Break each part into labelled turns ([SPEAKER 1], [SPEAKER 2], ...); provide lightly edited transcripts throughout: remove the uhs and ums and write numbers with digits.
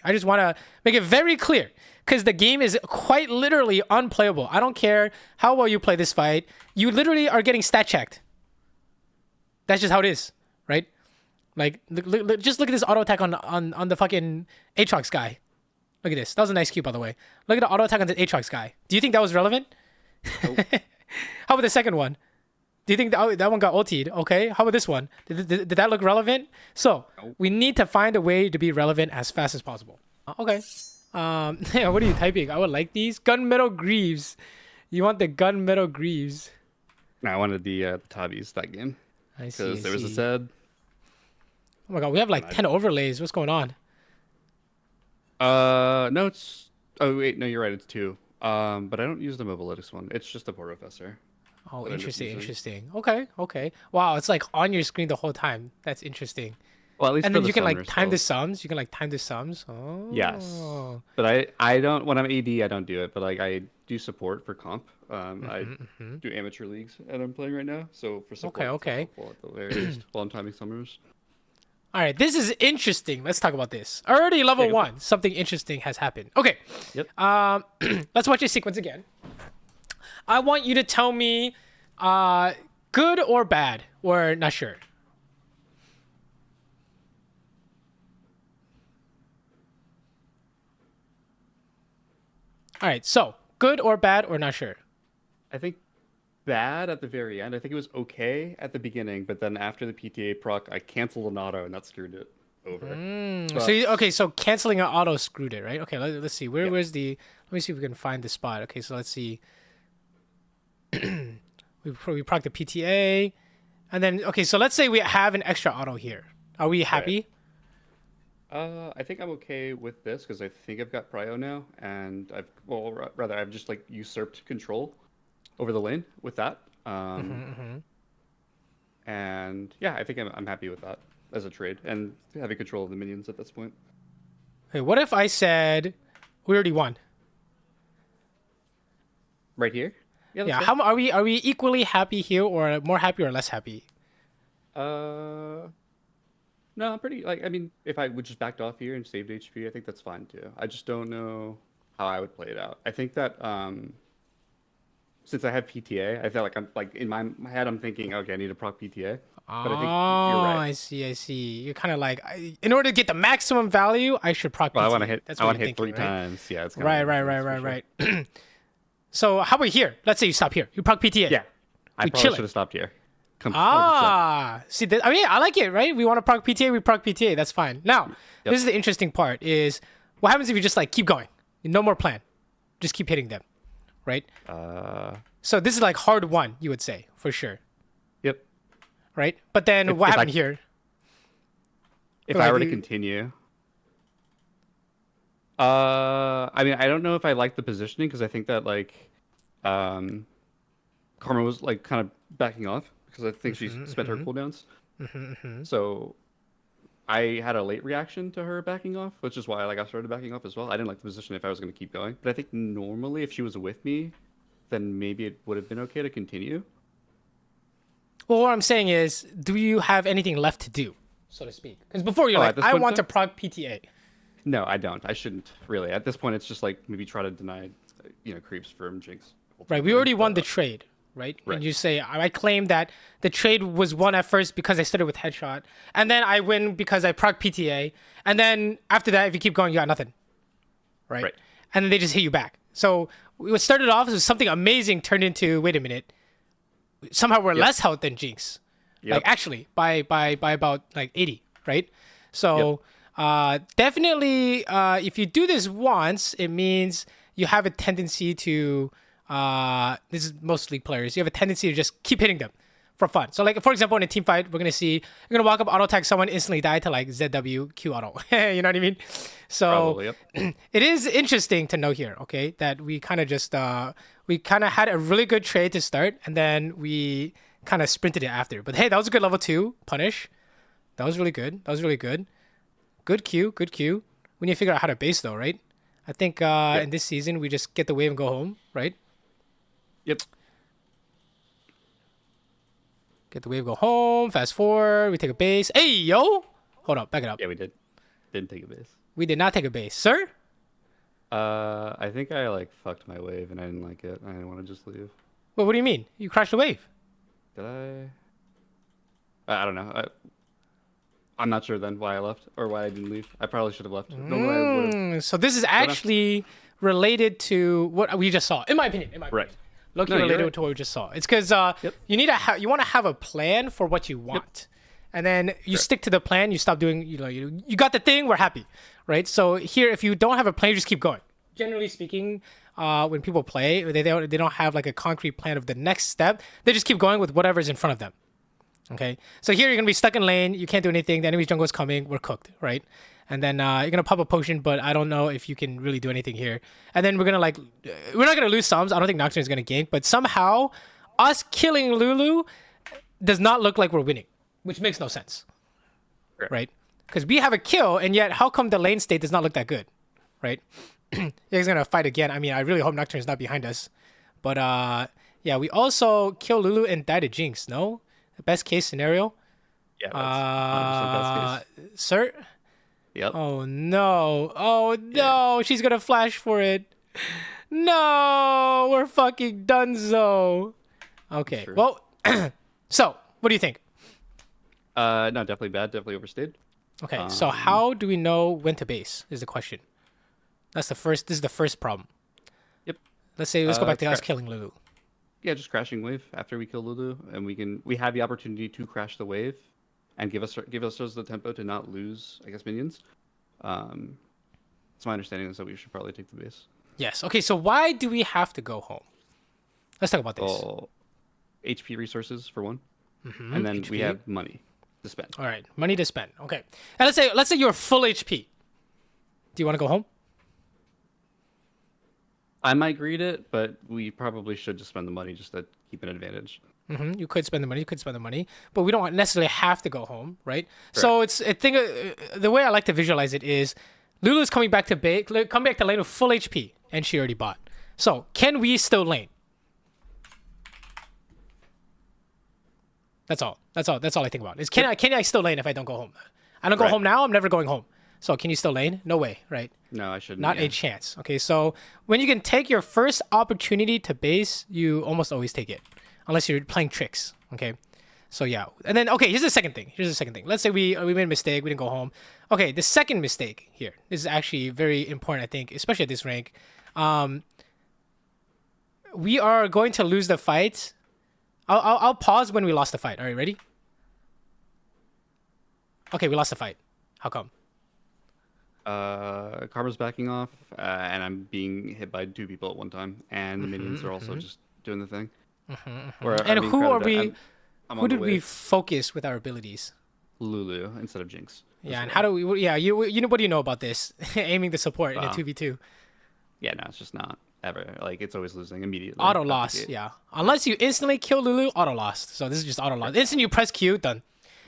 [SPEAKER 1] I just want to make it very clear because the game is quite literally unplayable. I don't care how well you play this fight. You literally are getting stat checked. That's just how it is, right? Like, just look at this auto attack on the fucking Aatrox guy. Look at this. That was a nice cue, by the way. Look at the auto attack on the Aatrox guy. Do you think that was relevant? Nope. How about the second one? Do you think that one got ultied? Okay. How about this one? Did that look relevant? So we need to find a way to be relevant as fast as possible. Okay. Yeah, what are you typing? I would like these gunmetal greaves. You want the gunmetal greaves?
[SPEAKER 2] No, I wanted the Tabis that game.
[SPEAKER 1] I see.
[SPEAKER 2] Because there was a Zed.
[SPEAKER 1] Oh my god, we have like 10 overlays. What's going on?
[SPEAKER 2] No, it's. Oh wait, no, you're right. It's 2. But I don't use the Mobilytics one. It's just the Professor.
[SPEAKER 1] Oh, interesting. Okay. Wow, it's like on your screen the whole time. That's interesting.
[SPEAKER 2] Well, at least
[SPEAKER 1] and
[SPEAKER 2] for
[SPEAKER 1] then you can like time
[SPEAKER 2] still.
[SPEAKER 1] the sums. You can like time the sums. Oh.
[SPEAKER 2] Yes. But I don't, when I'm AD, I don't do it. But like I do support for comp. I do amateur leagues and I'm playing right now. So for support,
[SPEAKER 1] okay.
[SPEAKER 2] it's helpful at the very least while I'm timing summers.
[SPEAKER 1] All right, this is interesting. Let's talk about this. Already level 1. Something interesting has happened. Okay.
[SPEAKER 2] Yep.
[SPEAKER 1] Let's watch this sequence again. I want you to tell me good or bad or not sure. All right, so good or bad or not sure.
[SPEAKER 2] I think bad at the very end. I think it was okay at the beginning, but then after the PTA proc, I canceled an auto and that screwed it over.
[SPEAKER 1] But... So canceling an auto screwed it, right? Okay, let's see. Where's the? Let me see if we can find the spot. Okay, so let's see. we proc the PTA, and then okay. So let's say we have an extra auto here. Are we happy?
[SPEAKER 2] Right. I think I'm okay with this because I think I've got prio now, and I've just like usurped control over the lane with that. And yeah, I think I'm happy with that as a trade and having control of the minions at this point.
[SPEAKER 1] Hey, what if I said we already won?
[SPEAKER 2] Right here?
[SPEAKER 1] Yeah. How are we equally happy here, or more happy or less happy?
[SPEAKER 2] No, I'm pretty, like, I mean, if I would just backed off here and saved HP, I think that's fine too. I just don't know how I would play it out. I think that since I have PTA, I feel like I'm like in my head I'm thinking, okay, I need to proc PTA. But I think you're right.
[SPEAKER 1] I see. You're kind of like, in order to get the maximum value, I should proc PTA.
[SPEAKER 2] I want to hit.
[SPEAKER 1] That's
[SPEAKER 2] I
[SPEAKER 1] what
[SPEAKER 2] want to hit
[SPEAKER 1] thinking,
[SPEAKER 2] 3
[SPEAKER 1] right?
[SPEAKER 2] times. Yeah, it's
[SPEAKER 1] right. So how about here? Let's say you stop here. You proc PTA.
[SPEAKER 2] Yeah, I probably should have stopped here.
[SPEAKER 1] See, I mean, I like it, right? We want to proc PTA, we proc PTA. That's fine. Now, this is the interesting part: is what happens if you just like keep going, no more plan, just keep hitting them, right? So this is like hard one, you would say for sure.
[SPEAKER 2] Yep.
[SPEAKER 1] Right, but then what happened here?
[SPEAKER 2] If I were to continue, I mean, I don't know if I like the positioning because I think that like, Karma was like kind of backing off. Because I think she spent her cooldowns. So I had a late reaction to her backing off, which is why I started backing off as well. I didn't like the position if I was going to keep going. But I think normally if she was with me, then maybe it would have been okay to continue.
[SPEAKER 1] Well, what I'm saying is, do you have anything left to do, so to speak? Because before you're like, I want to proc PTA.
[SPEAKER 2] No, I don't. I shouldn't really. At this point, it's just like maybe try to deny, creeps from Jinx.
[SPEAKER 1] Right, we already won the trade. Right? And you say, I claim that the trade was won at first because I started with headshot, and then I win because I proc PTA, and then after that, if you keep going, you got nothing. Right? And then they just hit you back. So what started off as something amazing turned into, wait a minute, somehow we're less health than Jinx. Like actually, by about like 80, right? So definitely, if you do this once, it means you have a tendency to this is mostly players. You have a tendency to just keep hitting them for fun. So like, for example, in a team fight, we're going to see, you're going to walk up, auto tag someone, instantly die to like ZW, Q auto. You know what I mean? So probably, it is interesting to know here, okay, that we kind of just, we kind of had a really good trade to start, and then we kind of sprinted it after. But hey, that was a good level 2 punish. That was really good. Good Q. We need to figure out how to base though, right? I think in this season, we just get the wave and go home, right?
[SPEAKER 2] Yep.
[SPEAKER 1] Get the wave, go home. Fast forward. We take a base. Hey, yo! Hold up. Back it up.
[SPEAKER 2] Yeah, we did. Didn't take a base.
[SPEAKER 1] We did not take a base, sir.
[SPEAKER 2] I think I like fucked my wave and I didn't like it. I didn't want to just leave.
[SPEAKER 1] Well, what do you mean? You crashed the wave.
[SPEAKER 2] Did I don't know. I'm not sure then why I left or why I didn't leave. I probably should have left.
[SPEAKER 1] So this is actually related to what we just saw, in my opinion.
[SPEAKER 2] Right.
[SPEAKER 1] Low-key related to what we just saw. It's because you need you want to have a plan for what you want, and then you stick to the plan. You stop doing you got the thing. We're happy, right? So here, if you don't have a plan, you just keep going. Generally speaking, when people play, they don't have like a concrete plan of the next step. They just keep going with whatever's in front of them. Okay, so here you're gonna be stuck in lane. You can't do anything. The enemy jungle is coming. We're cooked, right? And then you're gonna pop a potion, but I don't know if you can really do anything here. And then we're not gonna lose Sums. I don't think Nocturne is gonna gank, but somehow us killing Lulu does not look like we're winning, which makes no sense, right? Because we have a kill, and yet how come the lane state does not look that good, right? He's gonna fight again. I mean, I really hope Nocturne is not behind us, but yeah, we also kill Lulu and die to Jinx. No. Best case scenario.
[SPEAKER 2] Yeah, that's 100% best case.
[SPEAKER 1] Sir?
[SPEAKER 2] Yep.
[SPEAKER 1] Oh no. Oh no. Yeah. She's gonna flash for it. No, we're fucking donezo. Okay. Sure. Well, so what do you think?
[SPEAKER 2] No, definitely bad. Definitely overstayed.
[SPEAKER 1] Okay. So how do we know when to base? Is the question. This is the first problem.
[SPEAKER 2] Yep.
[SPEAKER 1] Let's go back to us killing Lulu.
[SPEAKER 2] Yeah, just crashing wave after we kill Lulu, and we have the opportunity to crash the wave, and give us the tempo to not lose, I guess, minions. It's my understanding is that we should probably take the base.
[SPEAKER 1] Yes. Okay. So why do we have to go home? Let's talk about this.
[SPEAKER 2] Well, HP resources for one, and then we have money to spend.
[SPEAKER 1] All right, money to spend. Okay, and let's say you're full HP. Do you want to go home?
[SPEAKER 2] I might greed it, but we probably should just spend the money just to keep an advantage.
[SPEAKER 1] You could spend the money, but we don't necessarily have to go home, right? So the way I like to visualize it is Lulu's coming back to lane with full HP, and she already bought. So can we still lane? That's all I think about. Is can I still lane if I don't go home? I don't go home now. I'm never going home. So can you still lane? No way, right?
[SPEAKER 2] No, I shouldn't.
[SPEAKER 1] Not a chance. Okay, so when you can take your first opportunity to base, you almost always take it, unless you're playing tricks. Okay, so yeah, and then here's the second thing. Let's say we made a mistake. We didn't go home. Okay, the second mistake here. This is actually very important, I think, especially at this rank. We are going to lose the fight. I'll pause when we lost the fight. All right, ready? Okay, we lost the fight. How come?
[SPEAKER 2] Karma's backing off, and I'm being hit by 2 people at one time, and the minions are also just doing the thing.
[SPEAKER 1] And who are we? Who did we focus with our abilities?
[SPEAKER 2] Lulu instead of Jinx.
[SPEAKER 1] Yeah, and how do we? Yeah, you know what do you know about this? Aiming the support in a 2v2.
[SPEAKER 2] Yeah, no, it's just not ever. Like it's always losing immediately.
[SPEAKER 1] Auto loss. Yeah, unless you instantly kill Lulu, auto lost. So this is just auto loss. Instant you press Q, done.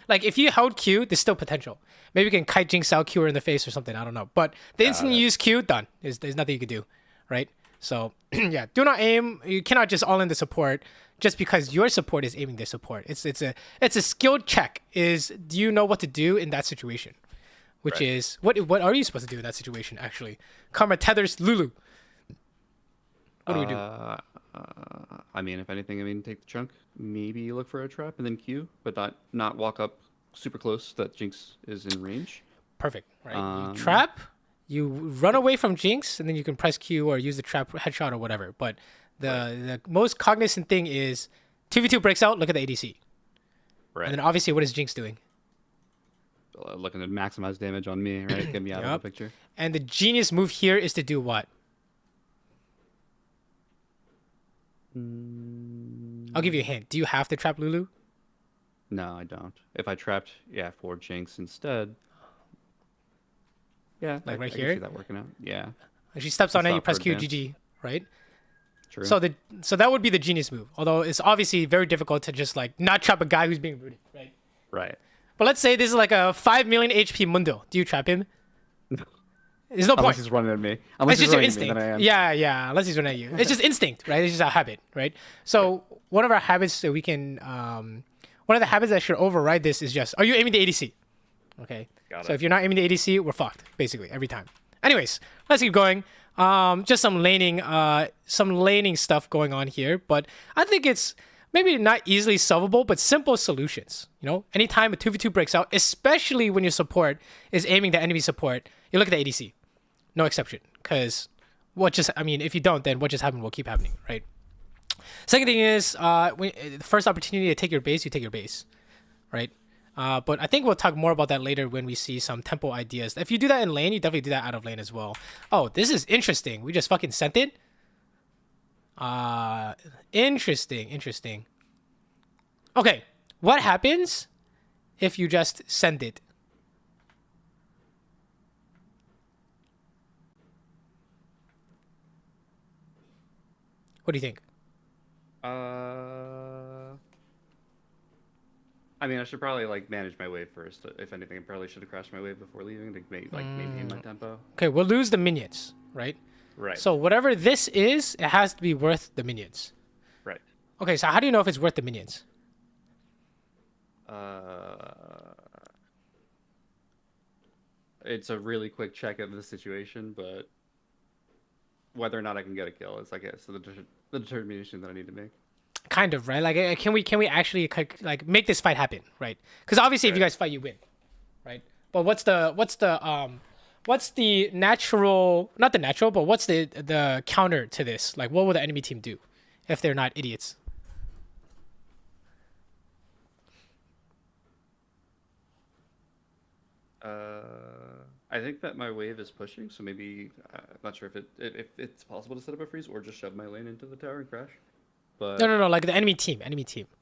[SPEAKER 1] Like if you held Q, there's still potential. Maybe you can kite Jinx out, Q her in the face or something. I don't know. But the instant you use Q, done. There's nothing you can do, right? So yeah, do not aim. You cannot just all in the support just because your support is aiming their support. It's a skilled check. Do you know what to do in that situation? Which is what are you supposed to do in that situation? Actually, Karma tethers Lulu. What do we do?
[SPEAKER 2] I mean, if anything, take the chunk. Maybe look for a trap and then Q, but not walk up super close that Jinx is in range.
[SPEAKER 1] Perfect. Right. You trap, you run away from Jinx, and then you can press Q or use the trap headshot or whatever. But the most cognizant thing is 2v2 breaks out, look at the ADC. Right. And then obviously what is Jinx doing?
[SPEAKER 2] Looking to maximize damage on me, right? Get me out of the picture.
[SPEAKER 1] And the genius move here is to do what? I'll give you a hint. Do you have to trap Lulu?
[SPEAKER 2] No, I don't. If I trapped, for Jinx instead. Yeah,
[SPEAKER 1] like right
[SPEAKER 2] I
[SPEAKER 1] here.
[SPEAKER 2] Can see that working out. Yeah.
[SPEAKER 1] If she steps on it, you press Q, GG, right?
[SPEAKER 2] True.
[SPEAKER 1] So that would be the genius move. Although it's obviously very difficult to just like not trap a guy who's being rooted, right?
[SPEAKER 2] Right.
[SPEAKER 1] But let's say this is like a 5 million HP Mundo. Do you trap him? There's no point.
[SPEAKER 2] Unless he's running at me. Unless
[SPEAKER 1] it's just your instinct. Yeah. Unless he's running at you. It's just instinct, right? It's just a habit, right? So one of our habits that we can, one of the habits that should override this is just, are you aiming the ADC? Okay.
[SPEAKER 2] Got
[SPEAKER 1] So
[SPEAKER 2] it.
[SPEAKER 1] if you're not aiming the ADC, we're fucked basically every time. Anyways, let's keep going. Just some laning stuff going on here, but I think it's maybe not easily solvable, but simple solutions. You know, anytime a 2v2 breaks out, especially when your support is aiming the enemy support, you look at the ADC. No exception, because if you don't, then what just happened will keep happening, right? Second thing is, the first opportunity to take your base, you take your base, right? But I think we'll talk more about that later when we see some tempo ideas. If you do that in lane, you definitely do that out of lane as well. Oh, this is interesting. We just fucking sent it. Interesting. Okay, what happens if you just send it? What do you think?
[SPEAKER 2] I mean, I should probably like manage my wave first. If anything, I probably should have crashed my wave before leaving to maintain my tempo.
[SPEAKER 1] Okay, we'll lose the minions, right?
[SPEAKER 2] Right.
[SPEAKER 1] So whatever this is, it has to be worth the minions.
[SPEAKER 2] Right.
[SPEAKER 1] Okay, so how do you know if it's worth the minions?
[SPEAKER 2] It's a really quick check of the situation, but whether or not I can get a kill is, I guess, the determination that I need to make.
[SPEAKER 1] Kind of, right? Like, can we actually like make this fight happen, right? Because obviously, if you guys fight, you win, right? But what's the natural, not the natural, but what's the counter to this? Like, what will the enemy team do if they're not idiots?
[SPEAKER 2] I think that my wave is pushing, so maybe I'm not sure if it's possible to set up a freeze or just shove my lane into the tower and crash. But
[SPEAKER 1] No. Like the enemy team.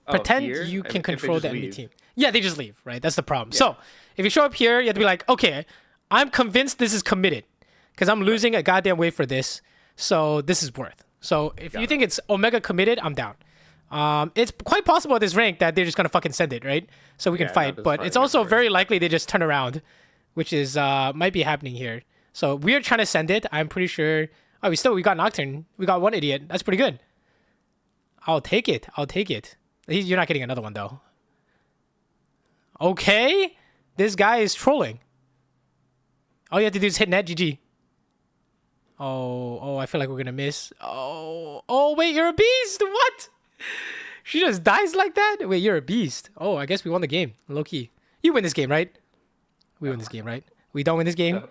[SPEAKER 1] Pretend
[SPEAKER 2] here?
[SPEAKER 1] you can
[SPEAKER 2] If they
[SPEAKER 1] control
[SPEAKER 2] just
[SPEAKER 1] the enemy
[SPEAKER 2] leave.
[SPEAKER 1] team. Yeah, they just leave, right? That's the problem. So if you show up here, you have to be like, okay, I'm convinced this is committed because I'm losing a goddamn wave for this. So this is worth. So if you think it's Omega committed, I'm down. It's quite possible at this rank that they're just gonna fucking send it, right? So we can fight. But it's also very likely they just turn around, which is might be happening here. So we are trying to send it. I'm pretty sure. Oh, we got Nocturne. We got one idiot. That's pretty good. I'll take it. You're not getting another one though. Okay, this guy is trolling. All you have to do is hit net. GG. Oh, I feel like we're gonna miss. Oh, wait, you're a beast. What? She just dies like that? Wait, you're a beast. Oh, I guess we won the game. Low key. You win this game, right? We win this game, right? We don't win this game?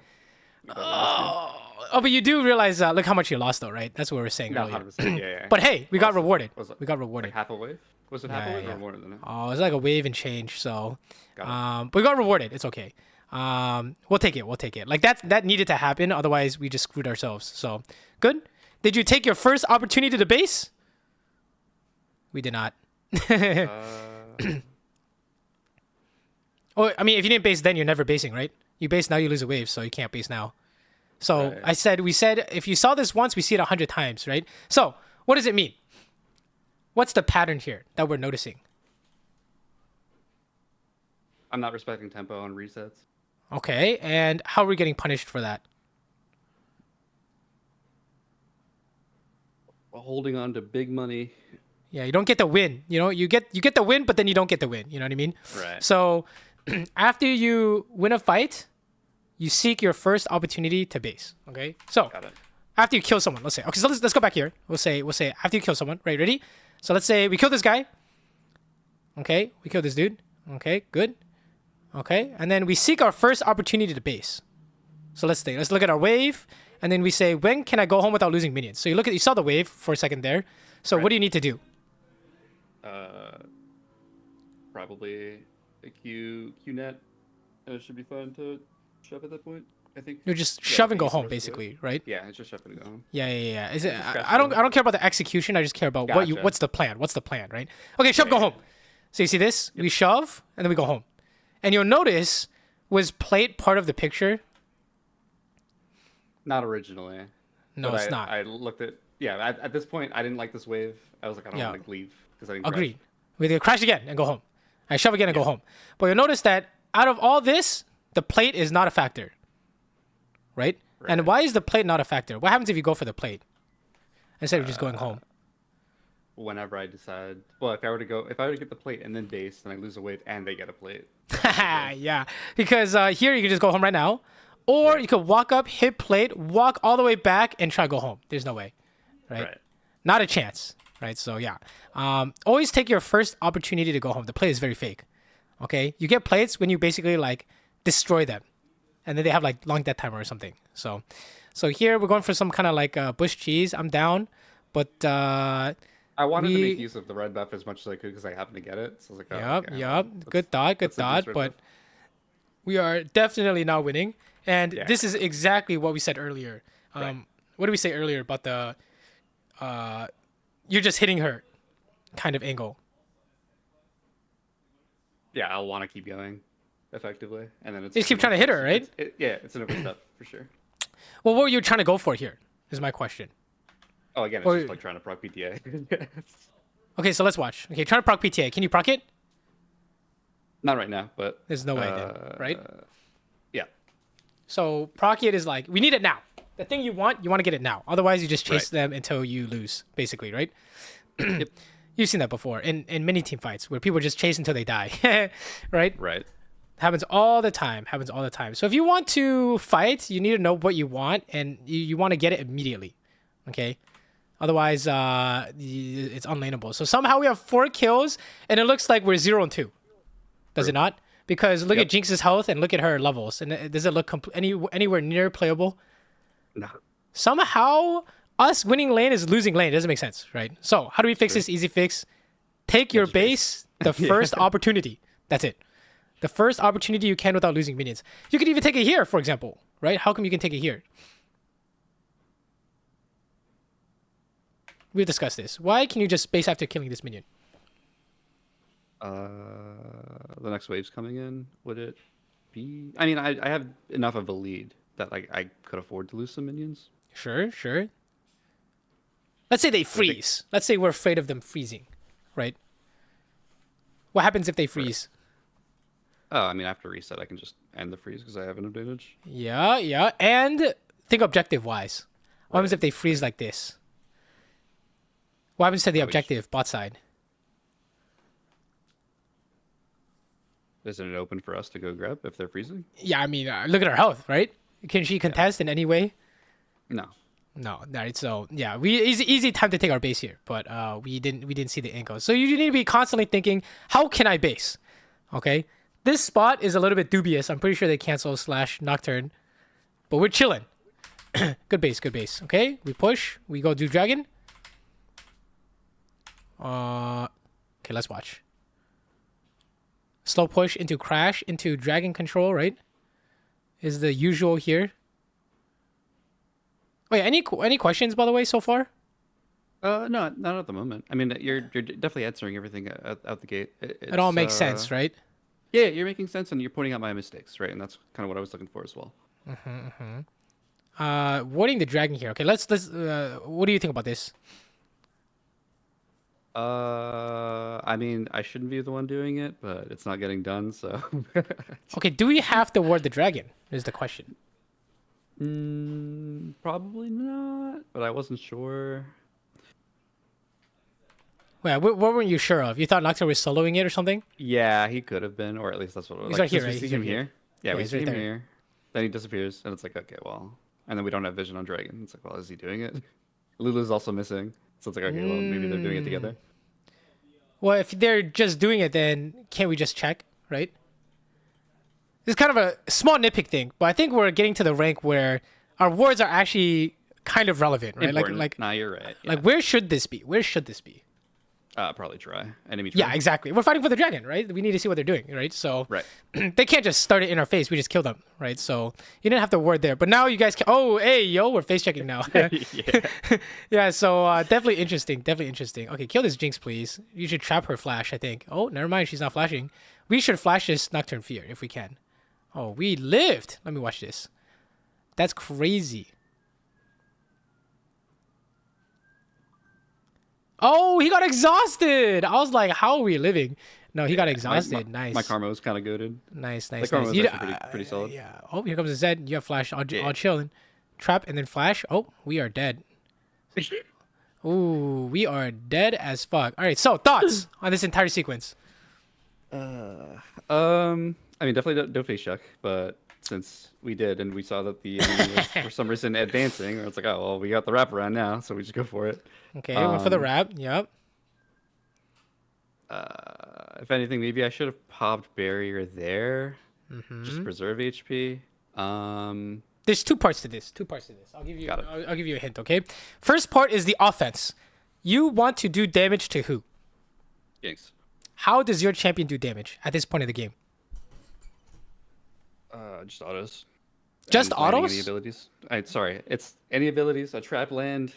[SPEAKER 1] Oh, but you do realize, look how much you lost, though, right? That's what we were saying earlier.
[SPEAKER 2] 100%. Yeah.
[SPEAKER 1] But hey, we got rewarded.
[SPEAKER 2] Was it
[SPEAKER 1] We got rewarded.
[SPEAKER 2] like half a wave? Was it half a wave or more than that?
[SPEAKER 1] Oh, it was like a wave and change. So,
[SPEAKER 2] Got
[SPEAKER 1] but we got rewarded. It's okay. We'll take it. Like that needed to happen. Otherwise, we just screwed ourselves. So, good. Did you take your first opportunity to the base? We did not. Oh, I mean, if you didn't base then, you're never basing, right? You base now, you lose a wave, so you can't base now. So
[SPEAKER 2] Right.
[SPEAKER 1] we said, if you saw this once, we see it 100 times, right? So what does it mean? What's the pattern here that we're noticing?
[SPEAKER 2] I'm not respecting tempo on resets.
[SPEAKER 1] Okay, and how are we getting punished for that?
[SPEAKER 2] Holding on to big money.
[SPEAKER 1] Yeah, you don't get the win. You know, you get the win, but then you don't get the win. You know what I mean?
[SPEAKER 2] Right.
[SPEAKER 1] So after you win a fight, you seek your first opportunity to base. Okay. So
[SPEAKER 2] Got it.
[SPEAKER 1] after you kill someone, let's say. Okay, so let's go back here. We'll say after you kill someone. Right, ready? So let's say we kill this guy. Okay, we kill this dude. Okay, good. Okay, and then we seek our first opportunity to base. So let's look at our wave, and then we say, when can I go home without losing minions? So you saw the wave for a second there. So what do you need to do?
[SPEAKER 2] Probably a Q net. It should be fine to shove at that point. I think.
[SPEAKER 1] You just
[SPEAKER 2] Yeah,
[SPEAKER 1] shove and go
[SPEAKER 2] easy
[SPEAKER 1] home,
[SPEAKER 2] first
[SPEAKER 1] basically, right?
[SPEAKER 2] Yeah, it's just shove and go home.
[SPEAKER 1] Yeah. Is it?
[SPEAKER 2] Just
[SPEAKER 1] I don't care about the execution. I just care about
[SPEAKER 2] Gotcha.
[SPEAKER 1] what's the plan. What's the plan, right? Okay, shove, go home. So you see this? We shove and then we go home, and you'll notice, was plate part of the picture?
[SPEAKER 2] Not originally.
[SPEAKER 1] No,
[SPEAKER 2] but
[SPEAKER 1] it's not.
[SPEAKER 2] I looked at at this point I didn't like this wave. I was like, I don't want to leave because I didn't
[SPEAKER 1] Agreed.
[SPEAKER 2] crash.
[SPEAKER 1] We do crash again and go home. I shove again and go home. But you'll notice that out of all this, the plate is not a factor, right? And why is the plate not a factor? What happens if you go for the plate instead of just going home?
[SPEAKER 2] whenever I decide. Well, if I were to get the plate and then base, then I lose a wave and they get a plate.
[SPEAKER 1] Yeah, because here you can just go home right now, or you could walk up, hit plate, walk all the way back, and try to go home. There's no way, right? Not a chance, right? So yeah, always take your first opportunity to go home. The play is very fake. Okay, you get plates when you basically like destroy them, and then they have like long death timer or something. So here we're going for some kind of like bush cheese. I'm down, but
[SPEAKER 2] I wanted to make use of the red buff as much as I could because I happened to get it. So I was like, oh,
[SPEAKER 1] yep. Good thought. But we are definitely not winning. And this is exactly what we said earlier. What did we say earlier about the you're just hitting her kind of angle?
[SPEAKER 2] Yeah, I'll want to keep going effectively. And then
[SPEAKER 1] you just keep trying to hit her, right?
[SPEAKER 2] It's an overstep for sure.
[SPEAKER 1] Well, what were you trying to go for here is my question.
[SPEAKER 2] Oh, again, it's just like trying to proc PTA.
[SPEAKER 1] Okay, so let's watch. Okay, trying to proc PTA. Can you proc it?
[SPEAKER 2] Not right now, but...
[SPEAKER 1] There's no way then, right?
[SPEAKER 2] Yeah.
[SPEAKER 1] So proc it is like, we need it now. The thing you want to get it now. Otherwise, you just chase them until you lose, basically, right?
[SPEAKER 2] Yep.
[SPEAKER 1] You've seen that before in many team fights where people just chase until they die, right?
[SPEAKER 2] Right.
[SPEAKER 1] Happens all the time. So if you want to fight, you need to know what you want, and you want to get it immediately, okay? Otherwise, it's unlaneable. So somehow we have 4 kills, and it looks like we're 0-2. Does it not? Because look at Jinx's health and look at her levels. And does it look anywhere near playable?
[SPEAKER 2] No.
[SPEAKER 1] Somehow, us winning lane is losing lane. It doesn't make sense, right? So how do we fix this? Easy fix. Take your base the first opportunity. That's it. The first opportunity you can without losing minions. You could even take it here, for example, right? How come you can take it here? We've discussed this. Why can you just base after killing this minion?
[SPEAKER 2] The next wave's coming in. Would it be? I mean, I have enough of a lead that like I could afford to lose some minions.
[SPEAKER 1] Sure. Let's say they freeze. Let's say we're afraid of them freezing, right? What happens if they freeze?
[SPEAKER 2] Oh, I mean, after reset, I can just end the freeze because I have an advantage.
[SPEAKER 1] Yeah. And think objective-wise. What happens if they freeze like this? What happens to the objective, bot side?
[SPEAKER 2] Isn't it open for us to go grab if they're freezing?
[SPEAKER 1] Yeah, I mean, look at her health, right? Can she contest in any way?
[SPEAKER 2] No.
[SPEAKER 1] Right. So yeah, easy time to take our base here, but we didn't see the angle. So you need to be constantly thinking, how can I base? Okay. This spot is a little bit dubious. I'm pretty sure they cancel / Nocturne. But we're chilling. Good base. Okay, we push. We go do dragon. Okay, let's watch. Slow push into crash into dragon control, right? Is the usual here. Wait, any questions by the way so far?
[SPEAKER 2] No, not at the moment. I mean, you're definitely answering everything out the gate.
[SPEAKER 1] It all makes sense, right?
[SPEAKER 2] Yeah, you're making sense, and you're pointing out my mistakes, right? And that's kind of what I was looking for as well.
[SPEAKER 1] Warding the dragon here. Okay, let's. What do you think about this?
[SPEAKER 2] I mean, I shouldn't be the one doing it, but it's not getting done, so.
[SPEAKER 1] Okay, do we have to ward the dragon? Is the question.
[SPEAKER 2] Probably not, but I wasn't sure.
[SPEAKER 1] Wait, what weren't you sure of? You thought Nocturne was soloing it or something?
[SPEAKER 2] Yeah, he could have been, or at least that's what it was.
[SPEAKER 1] He's right here, right?
[SPEAKER 2] We see him here. Yeah, we see
[SPEAKER 1] right
[SPEAKER 2] him
[SPEAKER 1] there.
[SPEAKER 2] here. Then he disappears, and it's like, okay, well. And then we don't have vision on Dragon. It's like, well, is he doing it? Lulu's also missing. So it's like, okay, well, maybe they're doing it together.
[SPEAKER 1] Well, if they're just doing it, then can't we just check, right? It's kind of a small nitpick thing, but I think we're getting to the rank where our wards are actually kind of relevant, right?
[SPEAKER 2] Important. Nah, you're right. Yeah.
[SPEAKER 1] Like, where should this be?
[SPEAKER 2] Probably try. Enemy try.
[SPEAKER 1] Yeah, exactly. We're fighting for the dragon, right? We need to see what they're doing, right? So
[SPEAKER 2] right.
[SPEAKER 1] They can't just start it in our face. We just kill them, right? So you didn't have to ward there. But now you guys can... Oh, hey, yo, we're face checking now. Yeah, so definitely interesting. Okay, kill this Jinx, please. You should trap her flash, I think. Oh, never mind. She's not flashing. We should flash this Nocturne Fear if we can. Oh, we lived. Let me watch this. That's crazy. Oh, he got exhausted. I was like, how are we living? No, he got exhausted. Nice.
[SPEAKER 2] My karma was kind of goaded.
[SPEAKER 1] Nice.
[SPEAKER 2] The karma was actually pretty solid.
[SPEAKER 1] Yeah. Oh, here comes the Zed. You have flash. I'll chill. Trap and then flash. Oh, we are dead. Ooh, we are dead as fuck. All right, so thoughts on this entire sequence?
[SPEAKER 2] I mean, definitely don't face check, but since we did and we saw that the enemy was for some reason advancing, it's like, oh well, we got the wraparound now, so we just go for it.
[SPEAKER 1] Okay, went for the wrap. Yep.
[SPEAKER 2] If anything, maybe I should have popped barrier there, just to preserve HP.
[SPEAKER 1] There's two parts to this. I'll give you. I'll give you a hint. Okay. First part is the offense. You want to do damage to who?
[SPEAKER 2] Jinx.
[SPEAKER 1] How does your champion do damage at this point in the game?
[SPEAKER 2] Just autos.
[SPEAKER 1] Just
[SPEAKER 2] And landing
[SPEAKER 1] autos?
[SPEAKER 2] Any abilities? Sorry, it's any abilities, a trap land,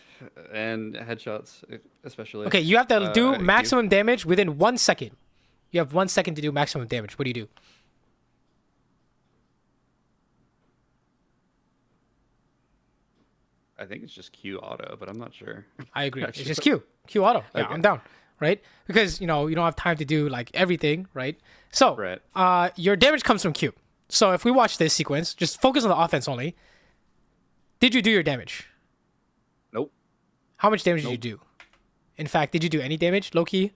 [SPEAKER 2] and headshots, especially.
[SPEAKER 1] Okay, you have to do
[SPEAKER 2] Q.
[SPEAKER 1] maximum damage within 1 second. You have 1 second to do maximum damage. What do you do?
[SPEAKER 2] I think it's just Q auto, but I'm not sure.
[SPEAKER 1] I agree. It's
[SPEAKER 2] Actually.
[SPEAKER 1] just Q. Q auto. Yeah,
[SPEAKER 2] Okay.
[SPEAKER 1] I'm down. Right? Because, you don't have time to do like everything, right? So,
[SPEAKER 2] Right.
[SPEAKER 1] your damage comes from Q. So if we watch this sequence, just focus on the offense only. Did you do your damage?
[SPEAKER 2] Nope.
[SPEAKER 1] How much damage did you do? In fact, did you do any damage, low key?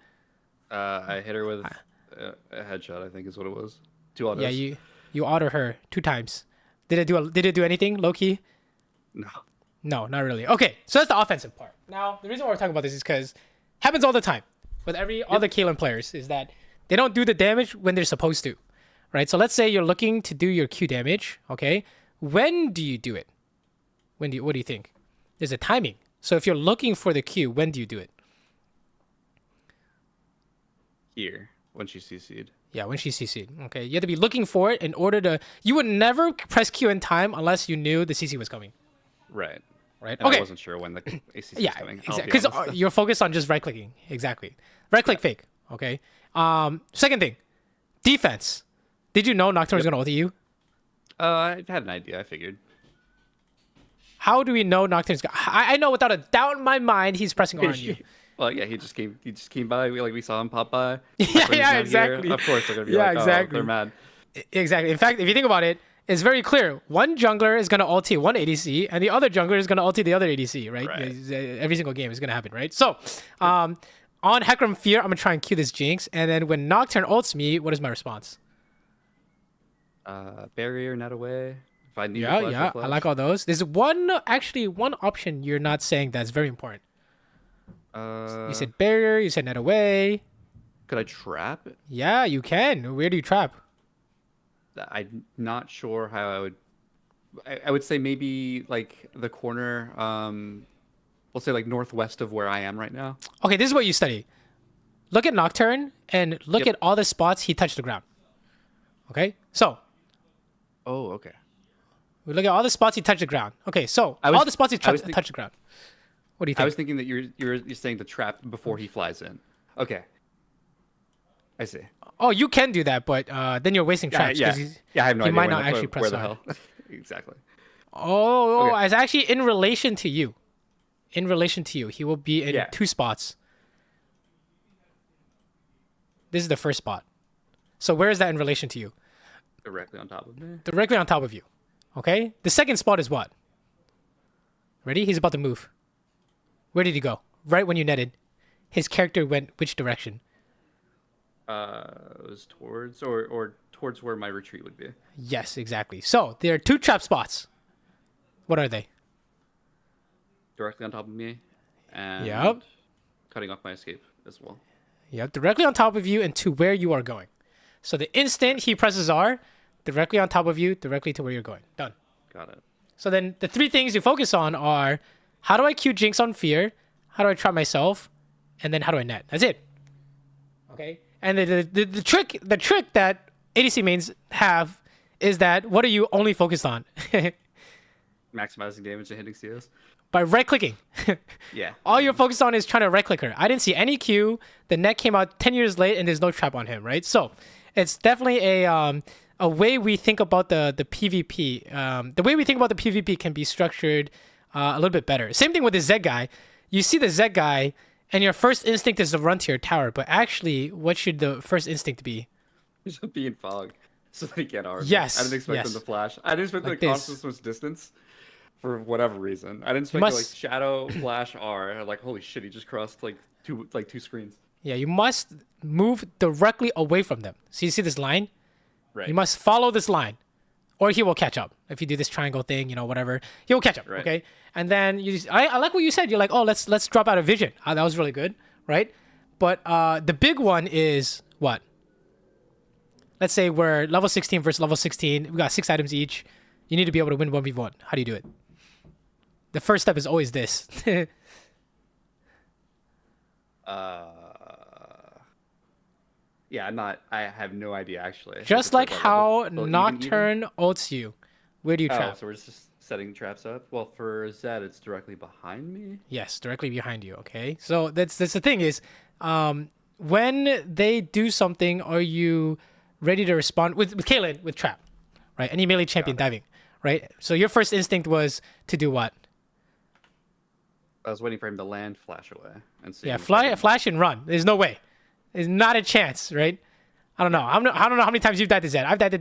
[SPEAKER 2] I hit her with a headshot. I think is what it was. 2 autos.
[SPEAKER 1] Yeah, you auto her 2 times. Did it do anything, low key?
[SPEAKER 2] No.
[SPEAKER 1] No, not really. Okay, so that's the offensive part. Now, the reason why we're talking about this is because happens all the time with every other Caitlyn players is that they don't do the damage when they're supposed to, right? So let's say you're looking to do your Q damage, okay? When do you do it? What do you think? There's a timing. So if you're looking for the Q, when do you do it?
[SPEAKER 2] Here when she CC'd.
[SPEAKER 1] Yeah, when she CC'd. Okay, you have to be looking for it in order to. You would never press Q in time unless you knew the CC was coming.
[SPEAKER 2] Right.
[SPEAKER 1] Right.
[SPEAKER 2] And
[SPEAKER 1] okay.
[SPEAKER 2] I wasn't sure when the ACC was
[SPEAKER 1] Yeah,
[SPEAKER 2] coming.
[SPEAKER 1] exactly. Because you're focused on just right clicking. Exactly. Right click fake. Okay. Second thing, defense. Did you know Nocturne was gonna ulti you?
[SPEAKER 2] I had an idea. I figured.
[SPEAKER 1] How do we know Nocturne's? I know without a doubt in my mind he's pressing R on you.
[SPEAKER 2] Well, yeah, he just came by. We saw him pop by.
[SPEAKER 1] Yeah, exactly.
[SPEAKER 2] Of course, they're gonna be
[SPEAKER 1] Yeah,
[SPEAKER 2] like,
[SPEAKER 1] exactly.
[SPEAKER 2] they're mad.
[SPEAKER 1] Exactly. In fact, if you think about it, it's very clear. One jungler is gonna ulti one ADC, and the other jungler is gonna ulti the other ADC. Right?
[SPEAKER 2] Right.
[SPEAKER 1] Every single game is gonna happen. Right? So, on Hecarim Fear, I'm gonna try and cue this Jinx, and then when Nocturne ults me, what is my response?
[SPEAKER 2] Barrier, net away. If I need a
[SPEAKER 1] Yeah,
[SPEAKER 2] flash,
[SPEAKER 1] yeah,
[SPEAKER 2] I'll flash.
[SPEAKER 1] I like all those. There's one option you're not saying that's very important. You said barrier, you said net away.
[SPEAKER 2] Could I trap?
[SPEAKER 1] Yeah, you can. Where do you trap?
[SPEAKER 2] I'm not sure how I would. I would say maybe like the corner. We'll say like northwest of where I am right now.
[SPEAKER 1] Okay, this is what you study. Look at Nocturne and look
[SPEAKER 2] Yep.
[SPEAKER 1] at all the spots he touched the ground. Okay, so
[SPEAKER 2] Oh, okay.
[SPEAKER 1] we look at all the spots he touched the ground. Okay, so
[SPEAKER 2] I was-
[SPEAKER 1] all the spots he
[SPEAKER 2] I was
[SPEAKER 1] touched the ground. What do you
[SPEAKER 2] I
[SPEAKER 1] think?
[SPEAKER 2] was thinking that you're saying the trap before he flies in. Okay. I see.
[SPEAKER 1] Oh, you can do that, but then you're wasting traps.
[SPEAKER 2] Yeah.
[SPEAKER 1] 'Cause he's-
[SPEAKER 2] Yeah, I have no
[SPEAKER 1] he
[SPEAKER 2] idea
[SPEAKER 1] might
[SPEAKER 2] when
[SPEAKER 1] not actually press
[SPEAKER 2] where the
[SPEAKER 1] R.
[SPEAKER 2] hell. Exactly.
[SPEAKER 1] Oh,
[SPEAKER 2] Okay.
[SPEAKER 1] it's actually in relation to you. In relation to you, he will be in
[SPEAKER 2] Yeah.
[SPEAKER 1] 2 spots. This is the first spot. So where is that in relation to you?
[SPEAKER 2] Directly on top of me.
[SPEAKER 1] Directly on top of you. Okay? The second spot is what? Ready? He's about to move. Where did he go? Right when you netted. His character went which direction?
[SPEAKER 2] It was towards or towards where my retreat would be.
[SPEAKER 1] Yes, exactly. So there are 2 trap spots. What are they?
[SPEAKER 2] Directly on top of me. And
[SPEAKER 1] Yep.
[SPEAKER 2] cutting off my escape as well.
[SPEAKER 1] Yep, directly on top of you and to where you are going. So the instant he presses R, directly on top of you, directly to where you're going. Done.
[SPEAKER 2] Got it.
[SPEAKER 1] So then the 3 things you focus on are how do I cue Jinx on Fear? How do I trap myself? And then how do I net? That's it. Okay? And the trick that ADC mains have is that what are you only focused on?
[SPEAKER 2] Maximizing damage and hitting CS.
[SPEAKER 1] By right clicking.
[SPEAKER 2] Yeah.
[SPEAKER 1] All you're focused on is trying to right click her. I didn't see any Q. The net came out 10 years late and there's no trap on him, right? So it's definitely a way we think about the PvP. The way we think about the PvP can be structured a little bit better. Same thing with the Zed guy. You see the Zed guy and your first instinct is to run to your tower, but actually what should the first instinct be?
[SPEAKER 2] Just be in fog so that he can't arm.
[SPEAKER 1] Yes,
[SPEAKER 2] I didn't expect
[SPEAKER 1] yes.
[SPEAKER 2] him to flash. I didn't expect
[SPEAKER 1] Like
[SPEAKER 2] the
[SPEAKER 1] this.
[SPEAKER 2] constant was distance. for whatever reason. I didn't expect to, like shadow flash R. I'm like, holy shit, he just crossed like two screens.
[SPEAKER 1] Yeah, you must move directly away from them. So you see this line?
[SPEAKER 2] Right.
[SPEAKER 1] You must follow this line, or he will catch up. If you do this triangle thing, whatever, he will catch up.
[SPEAKER 2] Right.
[SPEAKER 1] Okay, and then I like what you said. You're like, oh, let's drop out of vision. That was really good, right? But the big one is what? Let's say we're level 16 versus level 16. We got 6 items each. You need to be able to win 1v1. How do you do it? The first step is always this.
[SPEAKER 2] Yeah, I have no idea actually.
[SPEAKER 1] Just like how Nocturne ults you. Where do you trap?
[SPEAKER 2] So we're just setting traps up. Well, for Zed, it's directly behind me.
[SPEAKER 1] Yes, directly behind you. Okay, so that's the thing is, when they do something, are you ready to respond with Caitlyn with trap, right? Any melee champion diving, right? So your first instinct was to do what?
[SPEAKER 2] I was waiting for him to land, flash away, and see.
[SPEAKER 1] Yeah, flash and run. There's no way. There's not a chance, right? I don't know. I don't know how many times you've died to Zed. I've died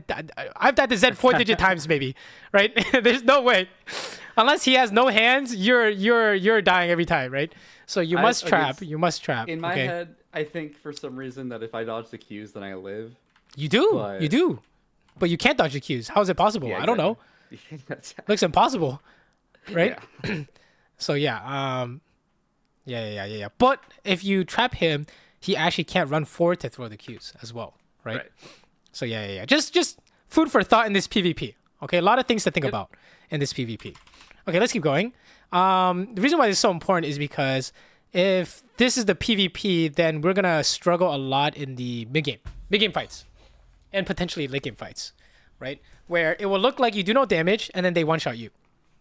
[SPEAKER 1] to Zed 4-digit times maybe, right? There's no way, unless he has no hands. You're dying every time, right? So you must trap. You must trap.
[SPEAKER 2] In my head, I think for some reason that if I dodge the Qs, then I live.
[SPEAKER 1] You do. You do. But you can't dodge the Qs. How is it possible?
[SPEAKER 2] Yeah,
[SPEAKER 1] I don't know. Looks impossible, right?
[SPEAKER 2] Yeah.
[SPEAKER 1] So yeah. Yeah. But if you trap him, he actually can't run forward to throw the Qs as well, right? So yeah. Just food for thought in this PvP. Okay, a lot of things to think about in this PvP. Okay, let's keep going. The reason why this is so important is because if this is the PvP, then we're gonna struggle a lot in the mid game fights, and potentially late game fights, right? Where it will look like you do no damage and then they one shot you.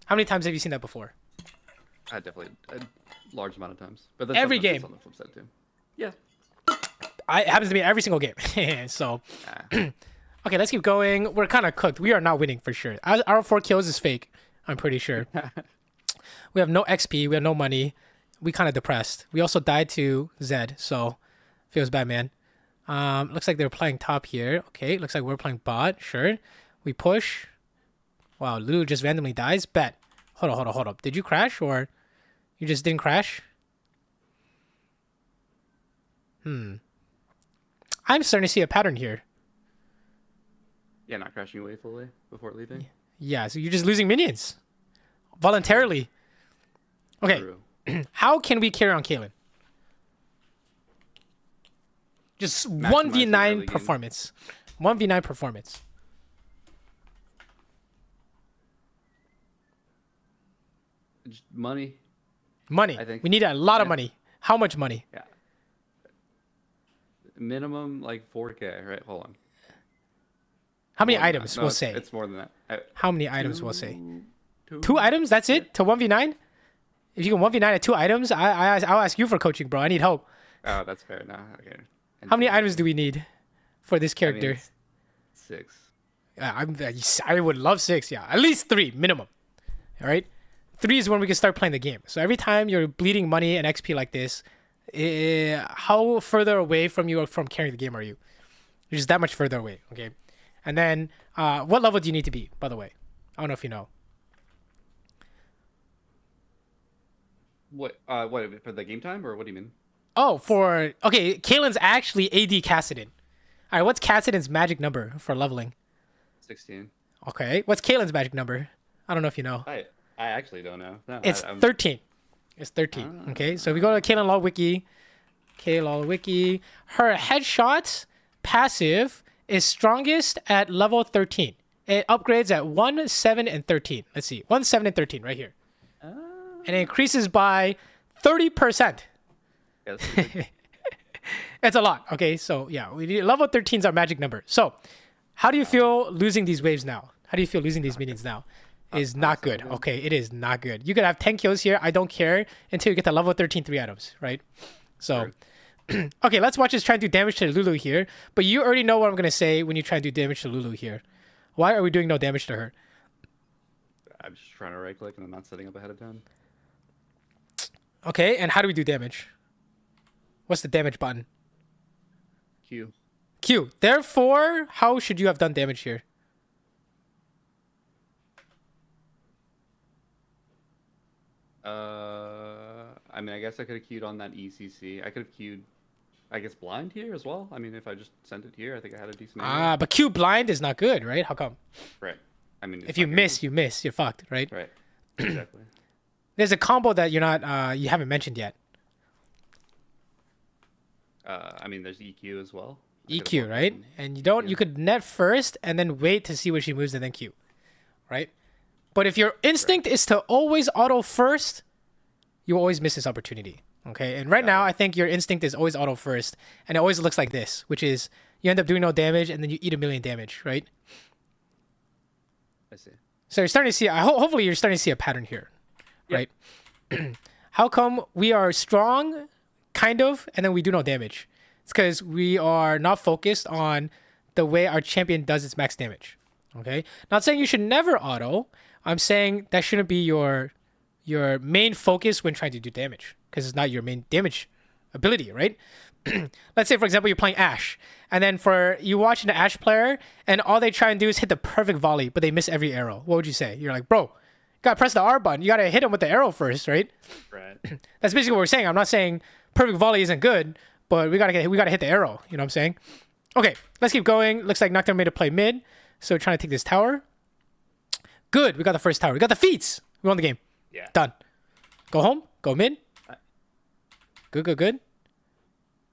[SPEAKER 1] How many times have you seen that before?
[SPEAKER 2] Definitely a large amount of times. But that's
[SPEAKER 1] every game.
[SPEAKER 2] On the flip side too. Yeah.
[SPEAKER 1] It happens to me every single game. So, okay, let's keep going. We're kind of cooked. We are not winning for sure. Our 4 kills is fake. I'm pretty sure. We have no XP. We have no money. We kind of depressed. We also died to Zed, so feels bad, man. Looks like they're playing top here. Okay, looks like we're playing bot. Sure. We push. Wow, Lulu just randomly dies. Bet. Hold up. Did you crash or you just didn't crash? I'm starting to see a pattern here.
[SPEAKER 2] Yeah, not crashing away fully before leaving.
[SPEAKER 1] Yeah, so you're just losing minions voluntarily. Okay, how can we carry on Caitlyn? Just 1v9 performance. 1v9 performance.
[SPEAKER 2] Just money.
[SPEAKER 1] Money.
[SPEAKER 2] I think
[SPEAKER 1] we need a lot of money. How much money?
[SPEAKER 2] Yeah. Minimum like 4K, right? Hold on.
[SPEAKER 1] How many items we'll say?
[SPEAKER 2] It's more than that.
[SPEAKER 1] How many items we'll say? 2 items? That's it? To 1v9? If you can 1v9 at 2 items, I'll ask you for coaching, bro. I need help.
[SPEAKER 2] Oh, that's fair. No, okay.
[SPEAKER 1] How many items do we need for this character?
[SPEAKER 2] I mean, 6.
[SPEAKER 1] I would love 6, yeah. At least 3, minimum. All right? 3 is when we can start playing the game. So every time you're bleeding money and XP like this, how further away from carrying the game are you? You're just that much further away, okay? And then, what level do you need to be, by the way? I don't know if you know.
[SPEAKER 2] What for the game time, or what do you mean?
[SPEAKER 1] Oh, okay, Caitlyn's actually AD Cassidon. All right, what's Cassidon's magic number for leveling?
[SPEAKER 2] 16.
[SPEAKER 1] Okay, what's Caitlyn's magic number? I don't know if you know.
[SPEAKER 2] I actually don't know. No,
[SPEAKER 1] it's 13. It's 13. Okay, so we go to Caitlyn Law Wiki. Her headshot passive is strongest at level 13. It upgrades at 1, 7, and 13. Let's see. 1, 7, and 13 right here. And it increases by 30%.
[SPEAKER 2] Yes.
[SPEAKER 1] It's a lot. Okay, so yeah, level 13 is our magic number. So how do you feel losing these waves now? How do you feel losing these minions now? Is not good. Okay, it is not good. You could have 10 kills here. I don't care until you get to level 13 3 items, right? So, okay, let's watch us try and do damage to Lulu here. But you already know what I'm going to say when you try and do damage to Lulu here. Why are we doing no damage to her?
[SPEAKER 2] I'm just trying to right click and I'm not setting up ahead of time.
[SPEAKER 1] Okay, and how do we do damage? What's the damage button?
[SPEAKER 2] Q.
[SPEAKER 1] Therefore, how should you have done damage here?
[SPEAKER 2] I mean, I guess I could have queued on that ECC. I could have queued, I guess, blind here as well. I mean, if I just sent it here, I think I had a decent angle.
[SPEAKER 1] But Q blind is not good, right? How come?
[SPEAKER 2] Right. I mean,
[SPEAKER 1] If you miss, you miss. You're fucked, right?
[SPEAKER 2] Right. Exactly.
[SPEAKER 1] There's a combo that you haven't mentioned yet.
[SPEAKER 2] I mean, there's EQ as well.
[SPEAKER 1] EQ, right? And you could net first and then wait to see where she moves and then Q, right? But if your instinct is to always auto first, you always miss this opportunity. Okay, and right now I think your instinct is always auto first, and it always looks like this, which is you end up doing no damage and then you eat 1,000,000 damage, right?
[SPEAKER 2] I see.
[SPEAKER 1] So you're starting to see. Hopefully you're starting to see a pattern here, right? How come we are strong, kind of, and then we do no damage? It's because we are not focused on the way our champion does its max damage. Okay, not saying you should never auto. I'm saying that shouldn't be your main focus when trying to do damage, because it's not your main damage ability, right? Let's say, for example, you're playing Ashe, and then you watch an Ashe player, and all they try and do is hit the perfect volley, but they miss every arrow. What would you say? You're like, bro, you gotta press the R button. You gotta hit him with the arrow first, right?
[SPEAKER 2] Right.
[SPEAKER 1] That's basically what we're saying. I'm not saying perfect volley isn't good, but we gotta hit the arrow. You know what I'm saying? Okay, let's keep going. Looks like Nocturne made a play mid, so we're trying to take this tower. Good, we got the first tower. We got the feats. We won the game.
[SPEAKER 2] Yeah.
[SPEAKER 1] Done. Go home. Go mid. Good, good, good.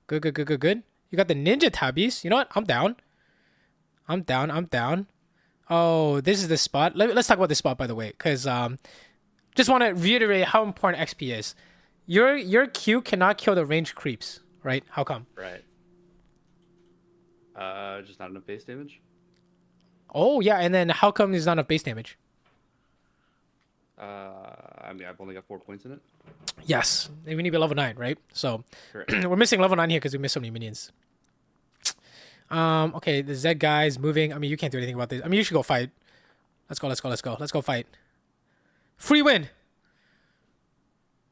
[SPEAKER 1] Good, good, good, good, good. You got the ninja tabbies. You know what? I'm down. I'm down. Oh, this is the spot. Let's talk about this spot, by the way, because just want to reiterate how important XP is. Your Q cannot kill the range creeps, right? How come?
[SPEAKER 2] Right. Just not enough base damage.
[SPEAKER 1] Oh, yeah, and then how come there's not enough base damage?
[SPEAKER 2] I mean, I've only got 4 points in it.
[SPEAKER 1] Yes, and we need to be level 9, right? So
[SPEAKER 2] Correct.
[SPEAKER 1] we're missing level 9 here because we missed so many minions. Okay, the Z guy is moving. I mean, you can't do anything about this. I mean, you should go fight. Let's go fight. Free win.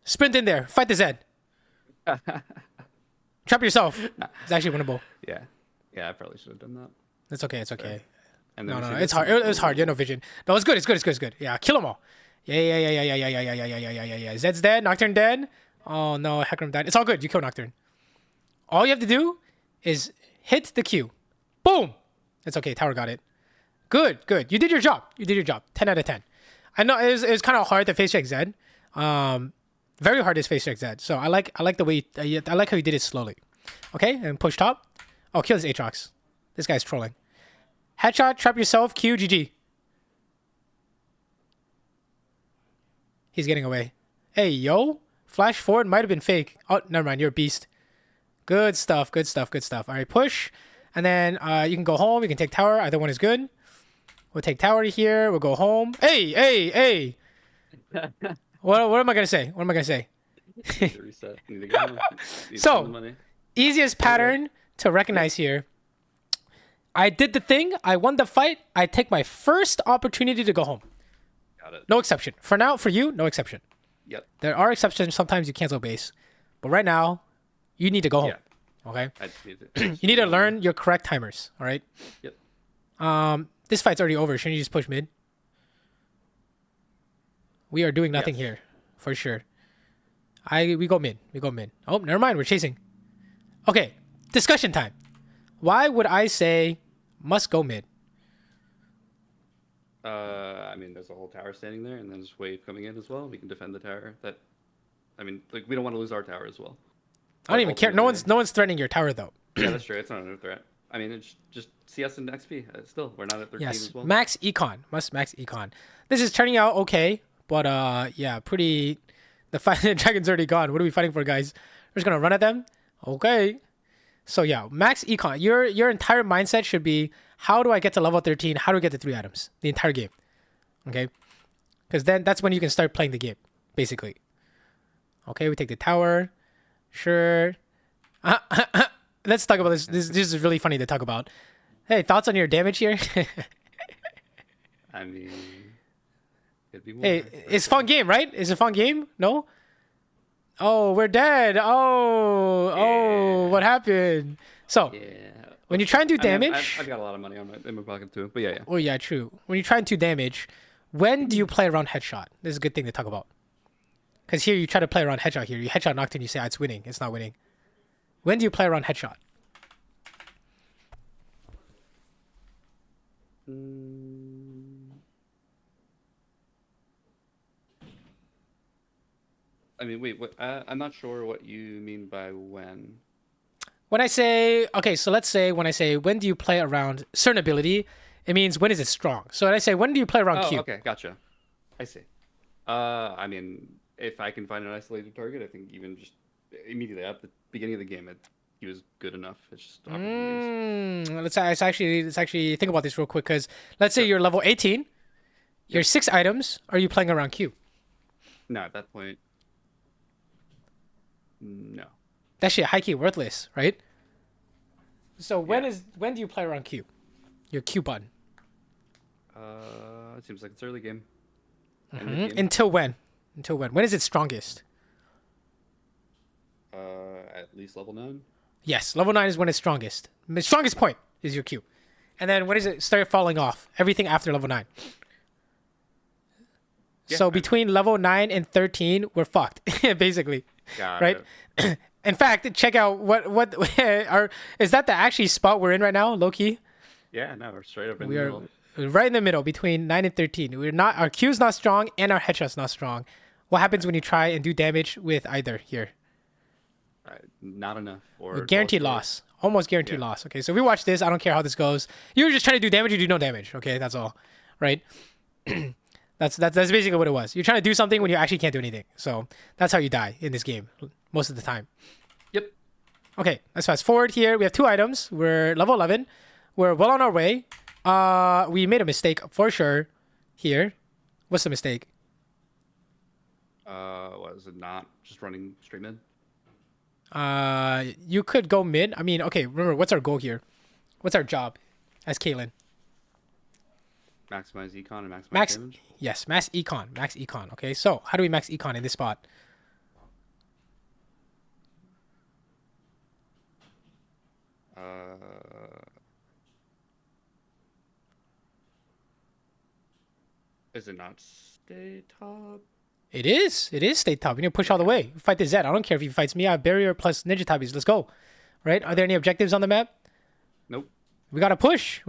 [SPEAKER 1] Sprint in there. Fight the Z. Trap yourself. It's actually winnable.
[SPEAKER 2] Yeah. Yeah, I probably should have done that.
[SPEAKER 1] It's okay.
[SPEAKER 2] And then
[SPEAKER 1] No,
[SPEAKER 2] we see
[SPEAKER 1] it's
[SPEAKER 2] this
[SPEAKER 1] hard.
[SPEAKER 2] one.
[SPEAKER 1] It was hard. You had no vision. No, it's good. It's good. Yeah, kill them all. Yeah. Zed's dead. Nocturne dead. Oh no, Hecarim died. It's all good. You kill Nocturne. All you have to do is hit the Q. Boom. It's okay. Tower got it. Good. You did your job. 10 out of 10. I know it was kind of hard to face check Zed. Very hard to face check Zed. So I like the way I like how you did it slowly. Okay, and push top. Oh, kill this Aatrox. This guy's trolling. Headshot, trap yourself, Q, GG. He's getting away. Hey, yo. Flash forward might have been fake. Oh, never mind. You're a beast. Good stuff. All right, push. And then you can go home. You can take tower. Either one is good. We'll take tower here. We'll go home. Hey. What am I going to say?
[SPEAKER 2] Need to reset. Need to go home. Need to
[SPEAKER 1] So,
[SPEAKER 2] spend the money.
[SPEAKER 1] easiest pattern to recognize here. I did the thing. I won the fight. I take my first opportunity to go home.
[SPEAKER 2] Got it.
[SPEAKER 1] No exception. For now, for you, no exception.
[SPEAKER 2] Yep.
[SPEAKER 1] There are exceptions. Sometimes you cancel base. But right now, you need to go home.
[SPEAKER 2] Yeah.
[SPEAKER 1] Okay?
[SPEAKER 2] I just need to.
[SPEAKER 1] You need to learn your correct timers. All right?
[SPEAKER 2] Yep.
[SPEAKER 1] This fight's already over. Shouldn't you just push mid? We are doing nothing here. For sure. We go mid. Oh, never mind. We're chasing. Okay. Discussion time. Why would I say must go mid?
[SPEAKER 2] I mean, there's a whole tower standing there, and then there's wave coming in as well. We can defend the tower. I mean, like, we don't want to lose our tower as well.
[SPEAKER 1] I don't even care. No one's threatening your tower though.
[SPEAKER 2] Yeah, that's true. It's not a threat. I mean, it's just CS and XP. Still, we're not at 13
[SPEAKER 1] Yes.
[SPEAKER 2] as well.
[SPEAKER 1] Max Econ. Must max Econ. This is turning out okay, but yeah, pretty. The dragon's already gone. What are we fighting for, guys? We're just gonna run at them. Okay. So yeah, max Econ. Your entire mindset should be, how do I get to level 13? How do I get to 3 items? The entire game. Okay? Because then that's when you can start playing the game, basically. Okay, we take the tower. Sure. Let's talk about this. This is really funny to talk about. Hey, thoughts on your damage here?
[SPEAKER 2] I mean, it'd be more.
[SPEAKER 1] Hey, it's a fun game, right? It's a fun game? No? Oh, we're dead. Oh, what happened? So,
[SPEAKER 2] Yeah.
[SPEAKER 1] when you try and do damage...
[SPEAKER 2] I've got a lot of money in my pocket too, but yeah.
[SPEAKER 1] Oh, yeah, true. When you try and do damage, when do you play around headshot? This is a good thing to talk about. Because here you try to play around headshot here. You headshot Nocturne, you say, it's winning. It's not winning. When do you play around headshot?
[SPEAKER 2] I mean, wait, what, I'm not sure what you mean by when.
[SPEAKER 1] When I say, okay, so let's say when I say, when do you play around certain ability, it means when is it strong. So when I say, when do you play around Q?
[SPEAKER 2] Okay, gotcha. I see. I mean, if I can find an isolated target, I think even just immediately at the beginning of the game, he was good enough. It's just opportunities.
[SPEAKER 1] Let's actually think about this real quick, because let's say you're level 18, you're 6 items, are you playing around Q?
[SPEAKER 2] No, at that point, no.
[SPEAKER 1] That shit high key worthless, right? So when do you play around Q? Your Q button.
[SPEAKER 2] It seems like it's early game.
[SPEAKER 1] Until when? Until when? When is it strongest?
[SPEAKER 2] At least level 9.
[SPEAKER 1] Yes, level 9 is when it's strongest. The strongest point is your Q. And then when does it start falling off? Everything after level 9. Yeah, so between level 9 and 13, we're fucked, basically.
[SPEAKER 2] Got
[SPEAKER 1] right?
[SPEAKER 2] It.
[SPEAKER 1] In fact, check out what is that the actually spot we're in right now, low key?
[SPEAKER 2] Yeah, no, we're straight up in the middle.
[SPEAKER 1] Right in the middle between 9 and 13. Our Q's not strong and our headshot's not strong. What happens when you try and do damage with either here?
[SPEAKER 2] Not enough. Or
[SPEAKER 1] guaranteed loss. Almost guaranteed loss. Okay, so if we watch this, I don't care how this goes. You're just trying to do damage, you do no damage. Okay, that's all. Right? That's basically what it was. You're trying to do something when you actually can't do anything. So that's how you die in this game most of the time.
[SPEAKER 2] Yep.
[SPEAKER 1] Okay, let's fast forward here. We have 2 items. We're level 11. We're well on our way. We made a mistake for sure here. What's the mistake?
[SPEAKER 2] Was it not just running straight mid?
[SPEAKER 1] You could go mid. I mean, okay, remember, what's our goal here? What's our job as Caitlyn?
[SPEAKER 2] Maximize Econ and maximize damage?
[SPEAKER 1] Yes, max Econ. Okay, so how do we max Econ in this spot?
[SPEAKER 2] Is it not stay top?
[SPEAKER 1] It is stay top. You need to push all the way. Fight the Zed. I don't care if he fights me. I have barrier plus ninja tabbies. Let's go. Right? Are there any objectives on the map?
[SPEAKER 2] Nope.
[SPEAKER 1] We gotta push.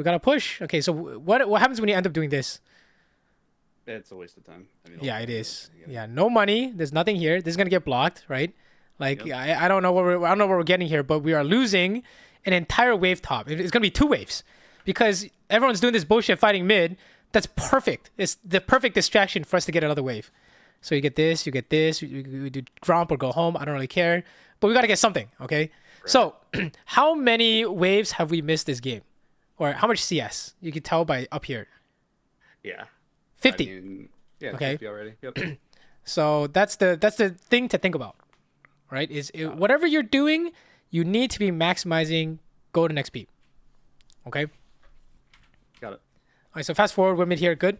[SPEAKER 1] Okay, so what happens when you end up doing this?
[SPEAKER 2] It's a waste of time. I mean,
[SPEAKER 1] yeah, it is. Yeah, no money. There's nothing here. This is gonna get blocked, right? Like I don't know what we're getting here, but we are losing an entire wave top. It's gonna be 2 waves because everyone's doing this bullshit fighting mid. That's perfect. It's the perfect distraction for us to get another wave. So you get this. We do Gromp or go home. I don't really care, but we gotta get something. Okay. Right. So how many waves have we missed this game, or how much CS? You can tell by up here.
[SPEAKER 2] Yeah.
[SPEAKER 1] 50.
[SPEAKER 2] I mean, yeah.
[SPEAKER 1] Okay.
[SPEAKER 2] 50 already. Yep.
[SPEAKER 1] So that's the thing to think about, right? Whatever you're doing, you need to be maximizing golden XP. Okay.
[SPEAKER 2] Got it.
[SPEAKER 1] All right. So fast forward, we're mid here. Good.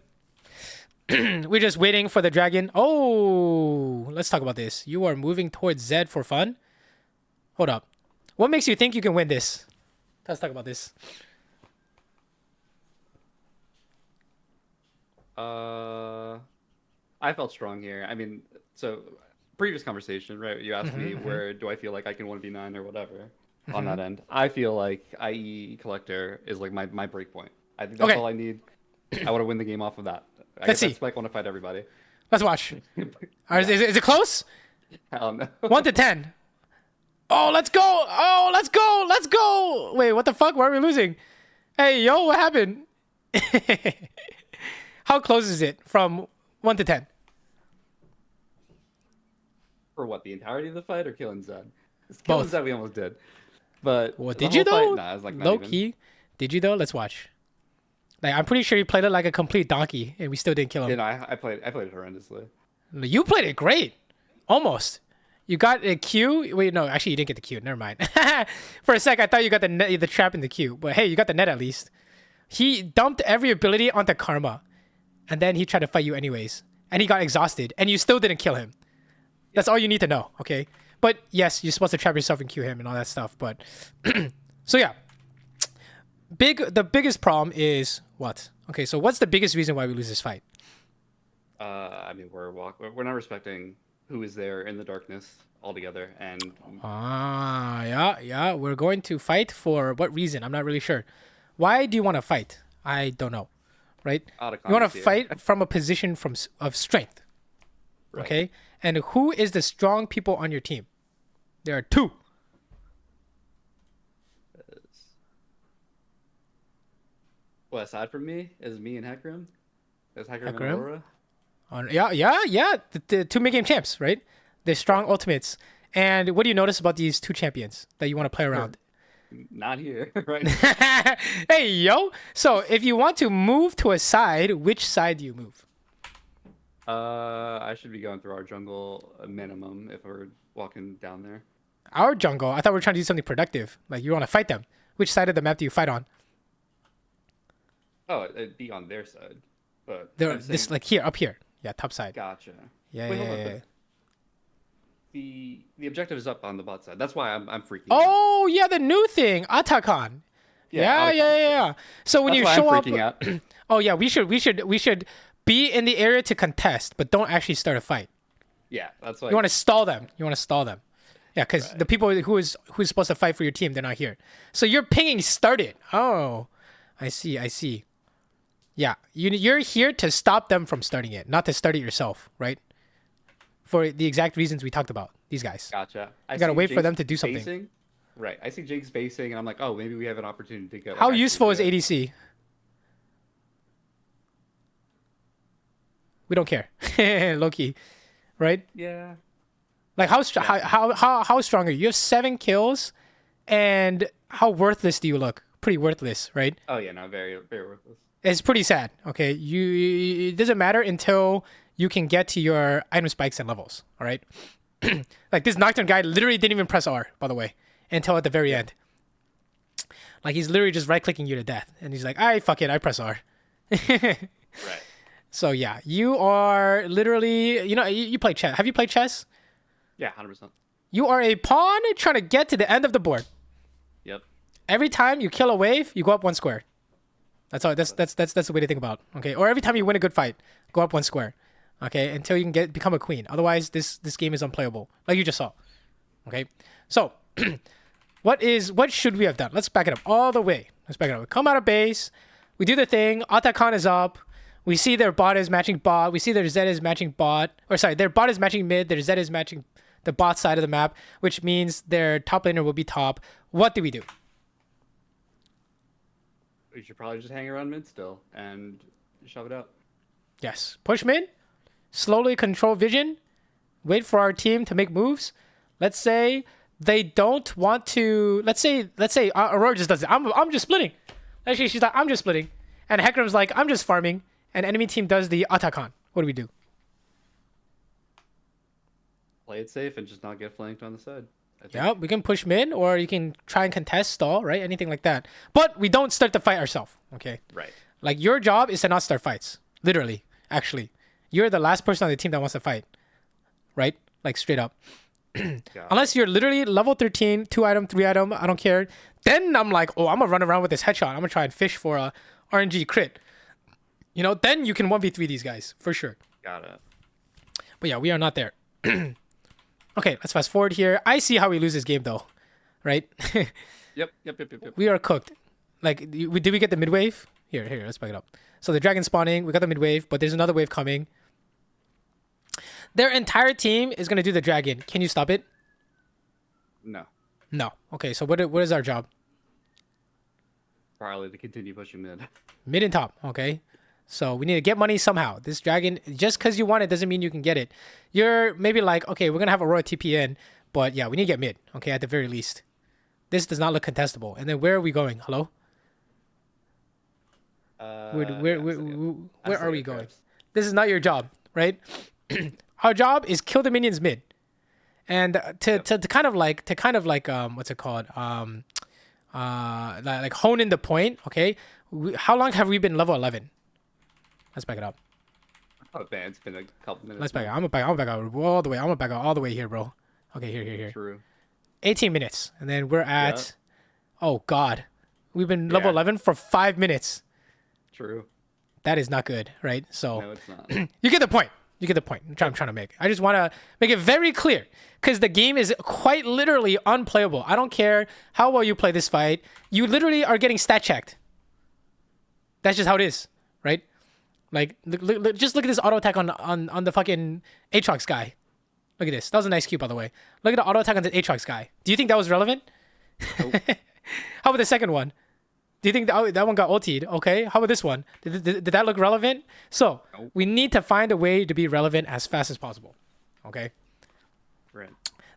[SPEAKER 1] We're just waiting for the dragon. Oh, let's talk about this. You are moving towards Zed for fun. Hold up. What makes you think you can win this? Let's talk about this.
[SPEAKER 2] I felt strong here. I mean, so previous conversation, right? You asked me where do I feel like I can 1v9 or whatever on that end. I feel like IE Collector is like my break point. I think that's all I need. I want to win the game off of that.
[SPEAKER 1] Let's see.
[SPEAKER 2] That's why I want to fight everybody.
[SPEAKER 1] Let's watch. Is it close?
[SPEAKER 2] Hell no.
[SPEAKER 1] 1 to 10. Oh, let's go. Oh, let's go. Let's go. Wait, what the fuck? Why are we losing? Hey, yo, what happened? How close is it from 1 to 10?
[SPEAKER 2] For what? The entirety of the fight or killing Zed?
[SPEAKER 1] Both.
[SPEAKER 2] Killing Zed we almost did. But
[SPEAKER 1] well, did you though?
[SPEAKER 2] Nah, it was like
[SPEAKER 1] low key. Did you though? Let's watch. Like I'm pretty sure he played it like a complete donkey, and we still didn't kill him.
[SPEAKER 2] Yeah, no, I played it horrendously.
[SPEAKER 1] You played it great, almost. You got a Q. Wait, no, actually you didn't get the Q. Never mind. For a sec, I thought you got the trap in the Q, but hey, you got the net at least. He dumped every ability onto Karma, and then he tried to fight you anyways, and he got exhausted, and you still didn't kill him. That's all you need to know, okay? But yes, you're supposed to trap yourself and Q him and all that stuff. But so yeah. The biggest problem is what? Okay, so what's the biggest reason why we lose this fight?
[SPEAKER 2] I mean, we're not respecting who is there in the darkness altogether. And
[SPEAKER 1] yeah. We're going to fight for what reason? I'm not really sure. Why do you want to fight? I don't know. Right? You want to fight from a position of strength. Right. Okay? And who is the strong people on your team? There are two.
[SPEAKER 2] Well, aside from me, is me and Hecarim? Is Hecarim and Aurora?
[SPEAKER 1] Yeah. The two mid-game champs, right? They're strong ultimates. And what do you notice about these two champions that you want to play around?
[SPEAKER 2] Not here, right?
[SPEAKER 1] Hey, yo. So if you want to move to a side, which side do you move?
[SPEAKER 2] I should be going through our jungle a minimum if we're walking down there.
[SPEAKER 1] Our jungle? I thought we were trying to do something productive. Like you want to fight them. Which side of the map do you fight on?
[SPEAKER 2] Oh, it'd be on their side. But
[SPEAKER 1] this like here, up here. Yeah, top side.
[SPEAKER 2] Gotcha.
[SPEAKER 1] Yeah.
[SPEAKER 2] The objective is up on the bot side. That's why I'm freaking out.
[SPEAKER 1] Oh, yeah, the new thing, Atakan. Yeah. So when you show up,
[SPEAKER 2] out.
[SPEAKER 1] Oh yeah, we should be in the area to contest, but don't actually start a fight.
[SPEAKER 2] Yeah, that's why.
[SPEAKER 1] You want to stall them. Yeah, because the people who's supposed to fight for your team, they're not here. So you're pinging started. Oh, I see. Yeah, you're here to stop them from starting it, not to start it yourself, right? For the exact reasons we talked about, these guys.
[SPEAKER 2] Gotcha.
[SPEAKER 1] You gotta wait for them to do something.
[SPEAKER 2] Spacing. Right. I see Jake's spacing, and I'm like, oh, maybe we have an opportunity to go.
[SPEAKER 1] How useful is ADC? We don't care. Low key, right?
[SPEAKER 2] Yeah.
[SPEAKER 1] Like how strong are you? You have 7 kills, and how worthless do you look? Pretty worthless, right?
[SPEAKER 2] Oh yeah, no, very very worthless.
[SPEAKER 1] It's pretty sad. Okay, it doesn't matter until you can get to your item spikes and levels. All right. Like this Nocturne guy literally didn't even press R, by the way, until at the very end. Like he's literally just right clicking you to death, and he's like, "I fuck it, I press R."
[SPEAKER 2] Right.
[SPEAKER 1] So yeah, you are literally, you play chess. Have you played chess?
[SPEAKER 2] Yeah, 100%.
[SPEAKER 1] You are a pawn trying to get to the end of the board.
[SPEAKER 2] Yep.
[SPEAKER 1] Every time you kill a wave, you go up 1 square. That's all. That's the way to think about it. Okay. Or every time you win a good fight, go up 1 square. Okay, until you can become a queen. Otherwise, this game is unplayable, like you just saw. Okay. So, what should we have done? Let's back it up all the way. We come out of base. We do the thing. Atakan is up. We see their bot is matching bot. We see their Zed is matching bot. Or sorry, their bot is matching mid. Their Zed is matching the bot side of the map, which means their top laner will be top. What do we do?
[SPEAKER 2] We should probably just hang around mid still and shove it out.
[SPEAKER 1] Yes. Push mid. Slowly control vision. Wait for our team to make moves. Let's say they don't want to. Let's say Aurora just does it. I'm just splitting. Actually, she's like, I'm just splitting. And Hecarim's like, I'm just farming. And enemy team does the Atakan. What do we do?
[SPEAKER 2] Play it safe and just not get flanked on the side.
[SPEAKER 1] Yeah, we can push mid, or you can try and contest, stall, right? Anything like that. But we don't start the fight ourselves, okay?
[SPEAKER 2] Right.
[SPEAKER 1] Like, your job is to not start fights. Literally, actually. You're the last person on the team that wants to fight. Right? Like, straight up. Unless you're literally level 13, 2 item, 3 item, I don't care. Then I'm like, oh, I'm going to run around with this headshot. I'm going to try and fish for a RNG crit. Then you can 1v3 these guys, for sure.
[SPEAKER 2] Got it.
[SPEAKER 1] But yeah, we are not there. Okay, let's fast forward here. I see how we lose this game, though. Right?
[SPEAKER 2] Yep.
[SPEAKER 1] We are cooked. Like, did we get the mid wave? Here, let's back it up. So the dragon spawning, we got the mid wave, but there's another wave coming. Their entire team is going to do the dragon. Can you stop it?
[SPEAKER 2] No.
[SPEAKER 1] Okay, so what is our job?
[SPEAKER 2] Probably to continue pushing mid.
[SPEAKER 1] Mid and top, okay. So we need to get money somehow. This dragon, just because you want it doesn't mean you can get it. You're maybe like, okay, we're going to have Aurora TP in, but yeah, we need to get mid, okay, at the very least. This does not look contestable. And then where are we going? Hello? Where are we going? This is not your job, right? Our job is kill the minions mid. And to kind of like what's it called? Like hone in the point, okay? How long have we been level 11? Let's back it up.
[SPEAKER 2] Oh man, it's been a couple minutes.
[SPEAKER 1] Let's back it up. I'm gonna back out all the way. I'm gonna back out all the way here, bro. Okay, here.
[SPEAKER 2] True.
[SPEAKER 1] 18 minutes. And then we're at oh god. We've been level 11 for 5 minutes.
[SPEAKER 2] True.
[SPEAKER 1] That is not good, right? So
[SPEAKER 2] no, it's not.
[SPEAKER 1] You get the point. You get the point I'm trying to make. I just want to make it very clear because the game is quite literally unplayable. I don't care how well you play this fight. You literally are getting stat checked. That's just how it is, right? Like, just look at this auto attack on the fucking Aatrox guy. Look at this. That was a nice cue, by the way. Look at the auto attack on the Aatrox guy. Do you think that was relevant?
[SPEAKER 2] Nope.
[SPEAKER 1] How about the second one? Do you think that one got ultied? Okay. How about this one? Did that look relevant? So we need to find a way to be relevant as fast as possible. Okay.
[SPEAKER 2] Right.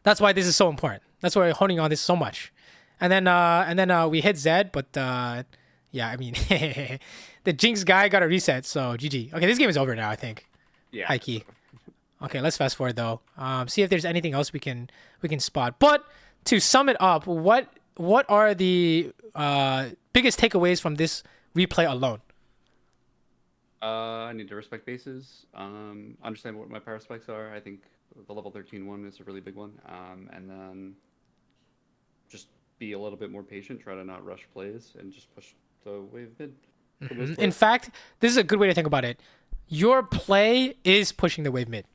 [SPEAKER 1] That's why this is so important. That's why we're honing on this so much. And then we hit Zed, but yeah, I mean, the Jinx guy got a reset, so GG. Okay, this game is over now, I think.
[SPEAKER 2] Yeah.
[SPEAKER 1] High key. Okay, let's fast forward though. See if there's anything else we can spot. But to sum it up, what are the biggest takeaways from this replay alone?
[SPEAKER 2] I need to respect bases. Understand what my power spikes are. I think the level 13 one is a really big one. And then just be a little bit more patient. Try to not rush plays and just push the wave mid.
[SPEAKER 1] In fact, this is a good way to think about it. Your play is pushing the wave mid.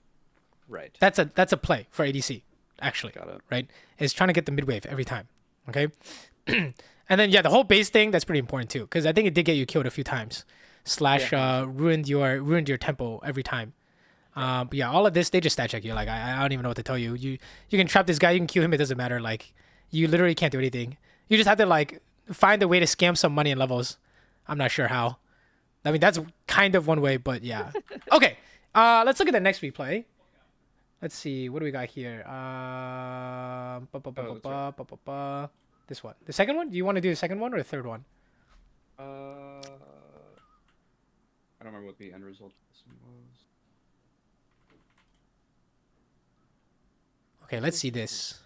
[SPEAKER 2] Right.
[SPEAKER 1] That's a play for ADC, actually.
[SPEAKER 2] Got it.
[SPEAKER 1] Right? It's trying to get the mid wave every time. Okay? And then yeah, the whole base thing, that's pretty important too, because I think it did get you killed a few times. Ruined your tempo every time. But yeah, all of this, they just stat check you. Like I don't even know what to tell you. You can trap this guy, you can kill him, it doesn't matter. Like you literally can't do anything. You just have to like find a way to scam some money and levels. I'm not sure how. I mean, that's kind of one way, but yeah. Okay, let's look at the next replay. Let's see, what do we got here? This one. The second one? Do you want to do the second one or the third one?
[SPEAKER 2] I don't remember what the end result of this one was.
[SPEAKER 1] Okay, let's see this.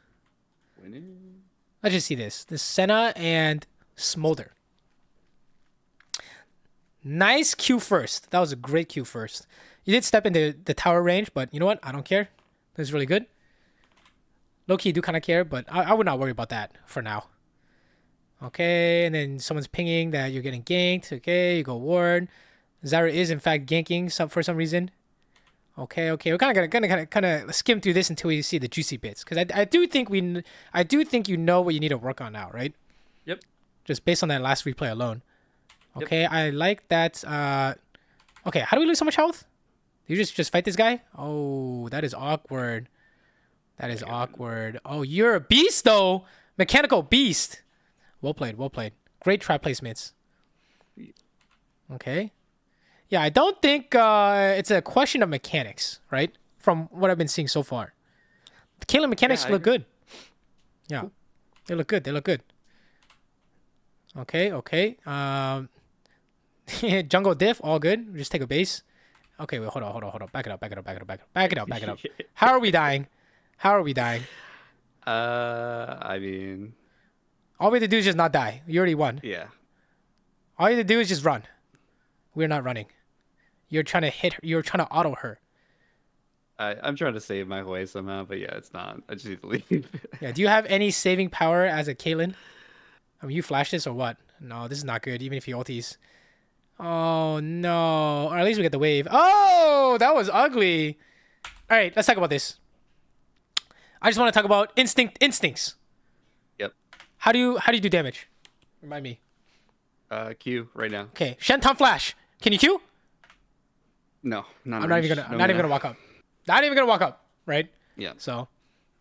[SPEAKER 2] Winning?
[SPEAKER 1] Let's just see this. This Senna and Smolder. Nice Q first. That was a great Q first. You did step into the tower range, but you know what? I don't care. This is really good. Low-key, do kind of care, but I would not worry about that for now. Okay, and then someone's pinging that you're getting ganked. Okay, you go ward. Zyra is in fact ganking for some reason. Okay, we're gonna skim through this until we see the juicy bits, because I do think you know what you need to work on now, right?
[SPEAKER 2] Yep.
[SPEAKER 1] Just based on that last replay alone. Okay, yep. I like that. Okay, how do we lose so much health? You just fight this guy? Oh, that is awkward. That is awkward. Oh, you're a beast though, mechanical beast. Well played. Great trap placements. Okay. Yeah, I don't think it's a question of mechanics, right? From what I've been seeing so far. The Caitlyn mechanics look good. Yeah. Cool. They look good. Okay. Jungle diff, all good. Just take a base. Okay, wait, hold on. Back it up. How are we dying?
[SPEAKER 2] I mean,
[SPEAKER 1] all we have to do is just not die. You already won.
[SPEAKER 2] Yeah.
[SPEAKER 1] All you have to do is just run. We're not running. You're trying to hit her. You're trying to auto her.
[SPEAKER 2] I'm trying to save my way somehow, but yeah, it's not. I just need to leave.
[SPEAKER 1] Yeah, do you have any saving power as a Caitlyn? I mean, you flash this or what? No, this is not good, even if he ultis. Oh, no. Or at least we get the wave. Oh, that was ugly. All right, let's talk about this. I just want to talk about instincts.
[SPEAKER 2] Yep.
[SPEAKER 1] How do you do damage? Remind me.
[SPEAKER 2] Q right now.
[SPEAKER 1] Okay, Shenton flash. Can you Q?
[SPEAKER 2] No,
[SPEAKER 1] I'm not even gonna walk up. Not even gonna walk up, right?
[SPEAKER 2] Yeah.
[SPEAKER 1] So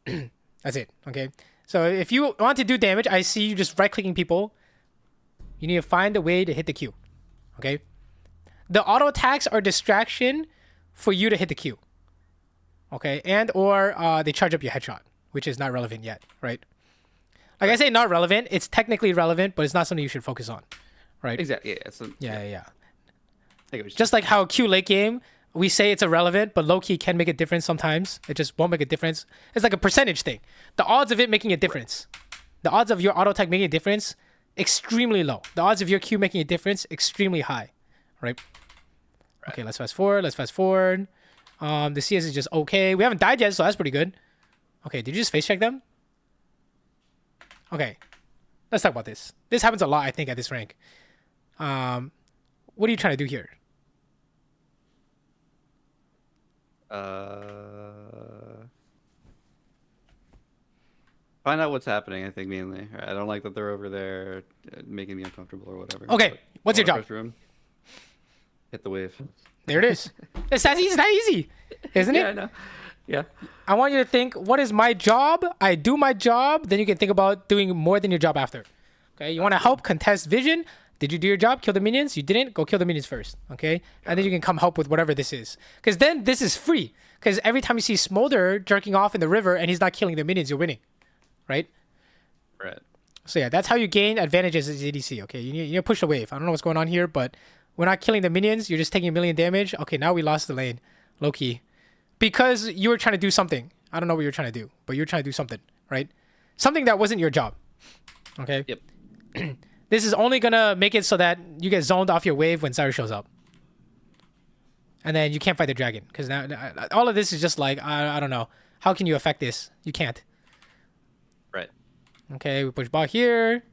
[SPEAKER 1] that's it. Okay. So if you want to do damage, I see you just right-clicking people. You need to find a way to hit the Q. Okay. The auto attacks are distraction for you to hit the Q. Okay, and or they charge up your headshot, which is not relevant yet, right? Like I say, not relevant. It's technically relevant, but it's not something you should focus on, right?
[SPEAKER 2] Exactly. Yeah.
[SPEAKER 1] Yeah.
[SPEAKER 2] I think
[SPEAKER 1] Just like how Q late game, we say it's irrelevant, but low key can make a difference sometimes. It just won't make a difference. It's like a percentage thing. The odds of it making a difference, the odds of your auto attack making a difference, extremely low. The odds of your Q making a difference, extremely high, right? Okay, let's fast forward. The CS is just okay. We haven't died yet, so that's pretty good. Okay, did you just face check them? Okay, let's talk about this. This happens a lot, I think, at this rank. What are you trying to do here?
[SPEAKER 2] Find out what's happening. I think mainly. I don't like that they're over there making me uncomfortable or whatever.
[SPEAKER 1] Okay,
[SPEAKER 2] But
[SPEAKER 1] what's your job?
[SPEAKER 2] room, hit the wave.
[SPEAKER 1] There it is. It's that easy, isn't it?
[SPEAKER 2] Yeah, I know. Yeah.
[SPEAKER 1] I want you to think, what is my job? I do my job. Then you can think about doing more than your job after. Okay, you want to help contest vision. Did you do your job? Kill the minions? You didn't? Go kill the minions first. Okay, and then you can come help with whatever this is. Because then this is free. Because every time you see Smolder jerking off in the river and he's not killing the minions, you're winning. Right?
[SPEAKER 2] Right.
[SPEAKER 1] So yeah, that's how you gain advantages as ADC. Okay, you need to push the wave. I don't know what's going on here, but we're not killing the minions. You're just taking 1 million damage. Okay, now we lost the lane. Low key. Because you were trying to do something. I don't know what you were trying to do, but you were trying to do something, right? Something that wasn't your job. Okay?
[SPEAKER 2] Yep.
[SPEAKER 1] This is only going to make it so that you get zoned off your wave when Saber shows up. And then you can't fight the dragon. Because now all of this is just like, I don't know. How can you affect this? You can't.
[SPEAKER 2] Right.
[SPEAKER 1] Okay, we push bot here.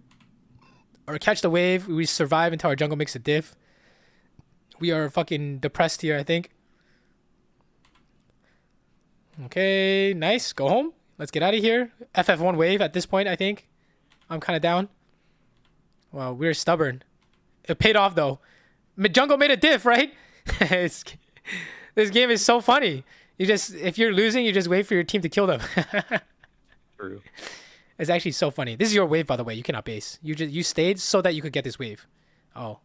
[SPEAKER 1] Or catch the wave. We survive until our jungle makes a diff. We are fucking depressed here, I think. Okay, nice. Go home. Let's get out of here. FF1 wave at this point, I think. I'm kind of down. Wow, we're stubborn. It paid off, though. Jungle made a diff, right? This game is so funny. If you're losing, you just wait for your team to kill them.
[SPEAKER 2] True.
[SPEAKER 1] It's actually so funny. This is your wave, by the way. You cannot base. You stayed so that you could get this wave. Oh.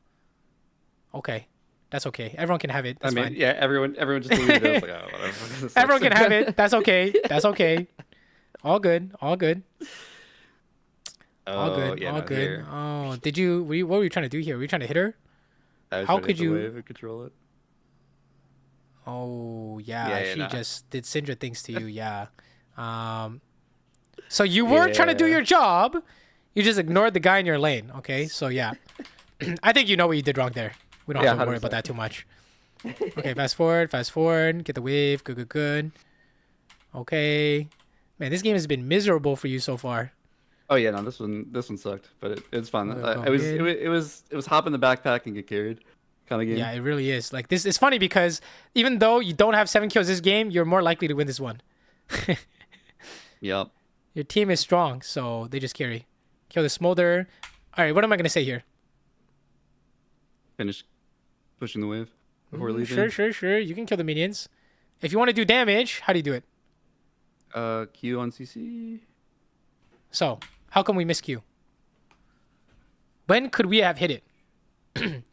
[SPEAKER 1] Okay. That's okay. Everyone can have it. That's fine.
[SPEAKER 2] Yeah, everyone just believed it. I was like, oh, whatever.
[SPEAKER 1] Everyone can have it. That's okay. That's okay. All good. All good. All good.
[SPEAKER 2] Yeah,
[SPEAKER 1] all good.
[SPEAKER 2] Here.
[SPEAKER 1] Oh, what were you trying to do here? Were you trying to hit her?
[SPEAKER 2] How could you wave and control it?
[SPEAKER 1] Oh, yeah.
[SPEAKER 2] Yeah,
[SPEAKER 1] She
[SPEAKER 2] nah.
[SPEAKER 1] just did Syndra things to you. Yeah. So you were trying to do your job. You just ignored the guy in your lane. Okay. So yeah. I think you know what you did wrong there. We don't have to worry
[SPEAKER 2] 100%.
[SPEAKER 1] about that too much. Okay, fast forward. Get the wave. Good. Okay. Man, this game has been miserable for you so far.
[SPEAKER 2] Oh yeah, no, this one sucked, but it's fun.
[SPEAKER 1] Oh,
[SPEAKER 2] It was hop in the backpack and get carried, kind of game.
[SPEAKER 1] Yeah, it really is. Like this, it's funny because even though you don't have 7 kills this game, you're more likely to win this one.
[SPEAKER 2] Yep.
[SPEAKER 1] Your team is strong, so they just carry. Kill the Smolder. All right, what am I gonna say here?
[SPEAKER 2] Finish pushing the wave before leaving.
[SPEAKER 1] Sure. You can kill the minions. If you want to do damage, how do you do it?
[SPEAKER 2] Q on CC.
[SPEAKER 1] So, how come we miss Q? When could we have hit it?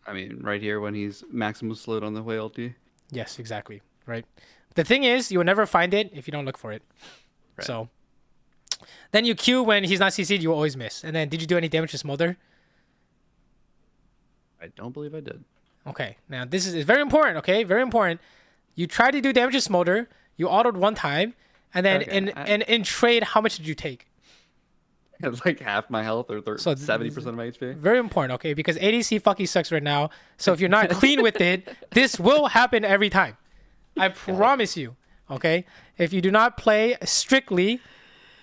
[SPEAKER 2] I mean, right here when he's maximum slowed on the way ulti.
[SPEAKER 1] Yes, exactly. Right. The thing is, you will never find it if you don't look for it.
[SPEAKER 2] Right.
[SPEAKER 1] So, then you Q when he's not CC'd, you will always miss. And then, did you do any damage to Smolder?
[SPEAKER 2] I don't believe I did.
[SPEAKER 1] Okay. Now, this is very important, okay? Very important. You tried to do damage to Smolder. You autoed one time. And then in trade, how much did you take?
[SPEAKER 2] It's like half my health or 70% of my HP.
[SPEAKER 1] Very important, okay? Because ADC fucking sucks right now. So if you're not clean with it, this will happen every time. I promise you, okay? If you do not play strictly,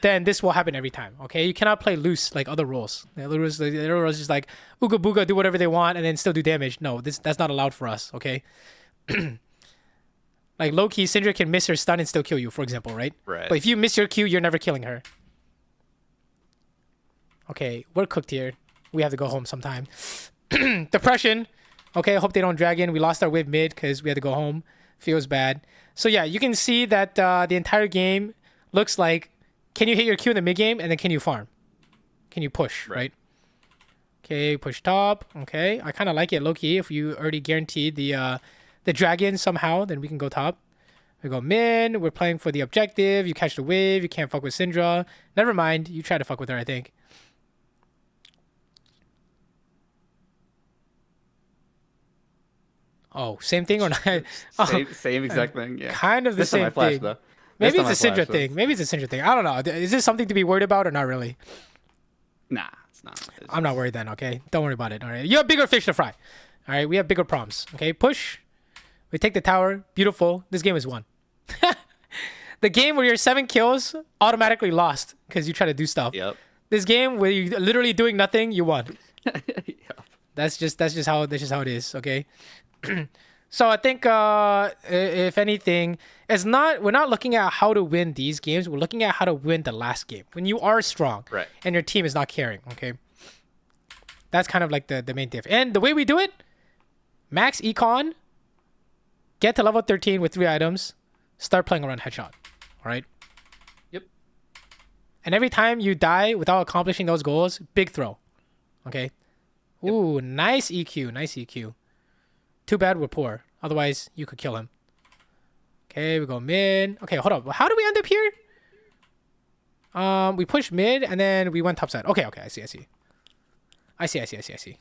[SPEAKER 1] then this will happen every time, okay? You cannot play loose like other roles. The other roles is just like ooga booga, do whatever they want, and then still do damage. No, that's not allowed for us, okay? Like low-key, Syndra can miss her stun and still kill you, for example, right?
[SPEAKER 2] Right.
[SPEAKER 1] But if you miss your Q, you're never killing her. Okay, we're cooked here. We have to go home sometime. Depression. Okay, I hope they don't drag in. We lost our wave mid because we had to go home. Feels bad. So yeah, you can see that the entire game looks like, can you hit your Q in the mid game and then can you farm? Can you push, right? Okay, push top. Okay, I kind of like it low-key. If you already guaranteed the dragon somehow, then we can go top. We go mid. We're playing for the objective. You catch the wave. You can't fuck with Syndra. Never mind. You try to fuck with her, I think. Oh, same thing or not?
[SPEAKER 2] Same exact thing. Yeah.
[SPEAKER 1] Kind of the
[SPEAKER 2] This time I
[SPEAKER 1] same
[SPEAKER 2] flashed,
[SPEAKER 1] thing.
[SPEAKER 2] though.
[SPEAKER 1] Maybe
[SPEAKER 2] This
[SPEAKER 1] it's a
[SPEAKER 2] time I
[SPEAKER 1] Syndra
[SPEAKER 2] flashed,
[SPEAKER 1] thing. Maybe it's a Syndra thing. I don't know. Is this something to be worried about or not really?
[SPEAKER 2] Nah, it's not.
[SPEAKER 1] I'm not worried then, okay? Don't worry about it, all right? You have bigger fish to fry. All right, we have bigger problems, okay? Push. We take the tower. Beautiful. This game is won. The game where you're 7 kills automatically lost because you try to do stuff.
[SPEAKER 2] Yep.
[SPEAKER 1] This game where you're literally doing nothing, you won.
[SPEAKER 2] Yep.
[SPEAKER 1] That's just how it is, okay? So I think if anything, we're not looking at how to win these games. We're looking at how to win the last game when you are strong,
[SPEAKER 2] Right.
[SPEAKER 1] and your team is not carrying. Okay, that's kind of like the main diff. And the way we do it, max econ, get to level 13 with 3 items, start playing around headshot. All right.
[SPEAKER 2] Yep.
[SPEAKER 1] And every time you die without accomplishing those goals, big throw. Okay.
[SPEAKER 2] Yep.
[SPEAKER 1] Ooh, nice EQ, nice EQ. Too bad we're poor. Otherwise, you could kill him. Okay, we go mid. Okay, hold up. How do we end up here? We pushed mid and then we went top side. Okay, I see. I see.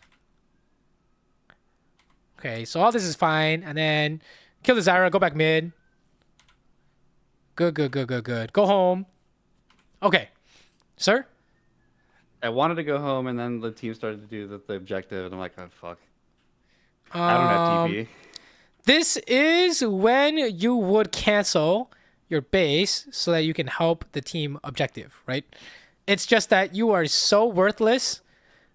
[SPEAKER 1] Okay, so all this is fine. And then kill the Zyra, go back mid. Good. Go home. Okay. Sir?
[SPEAKER 2] I wanted to go home, and then the team started to do the objective, and I'm like, oh, fuck. I don't have TP.
[SPEAKER 1] This is when you would cancel your base so that you can help the team objective, right? It's just that you are so worthless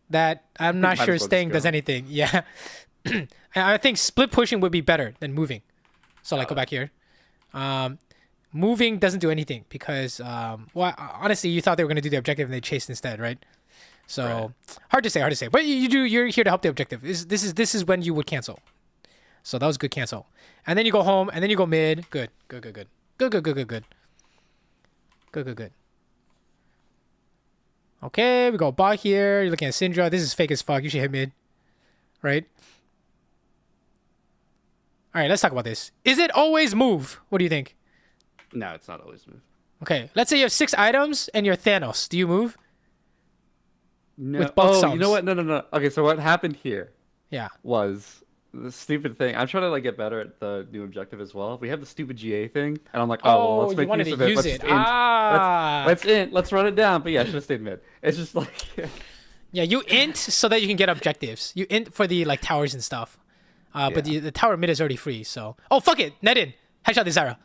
[SPEAKER 1] that I'm not sure staying does anything. Yeah. And I think split pushing would be better than moving. So like go back here. Moving doesn't do anything because well, honestly, you thought they were going to do the objective and they chased instead, right? So
[SPEAKER 2] Right.
[SPEAKER 1] hard to say. But you're here to help the objective. This is when you would cancel. So that was good cancel. And then you go home and then you go mid. Good. Okay, we go bot here. You're looking at Syndra. This is fake as fuck. You should hit mid. Right? Alright, let's talk about this. Is it always move? What do you think?
[SPEAKER 2] No, it's not always move.
[SPEAKER 1] Okay, let's say you have 6 items and you're Thanos. Do you move?
[SPEAKER 2] No.
[SPEAKER 1] With both
[SPEAKER 2] you
[SPEAKER 1] songs.
[SPEAKER 2] know what? No. Okay, so what happened here
[SPEAKER 1] Yeah.
[SPEAKER 2] was the stupid thing. I'm trying to like get better at the new objective as well. We have the stupid GA thing, and I'm like, well, let's
[SPEAKER 1] you
[SPEAKER 2] make
[SPEAKER 1] wanted
[SPEAKER 2] use
[SPEAKER 1] to
[SPEAKER 2] of it.
[SPEAKER 1] use
[SPEAKER 2] Let's
[SPEAKER 1] it.
[SPEAKER 2] int. Let's run it down. But yeah, I should have stayed mid. It's just like
[SPEAKER 1] Yeah, you int so that you can get objectives. You int for the like towers and stuff. But the tower mid is already free, so... Oh, fuck it! Net in! Headshot the Zyra.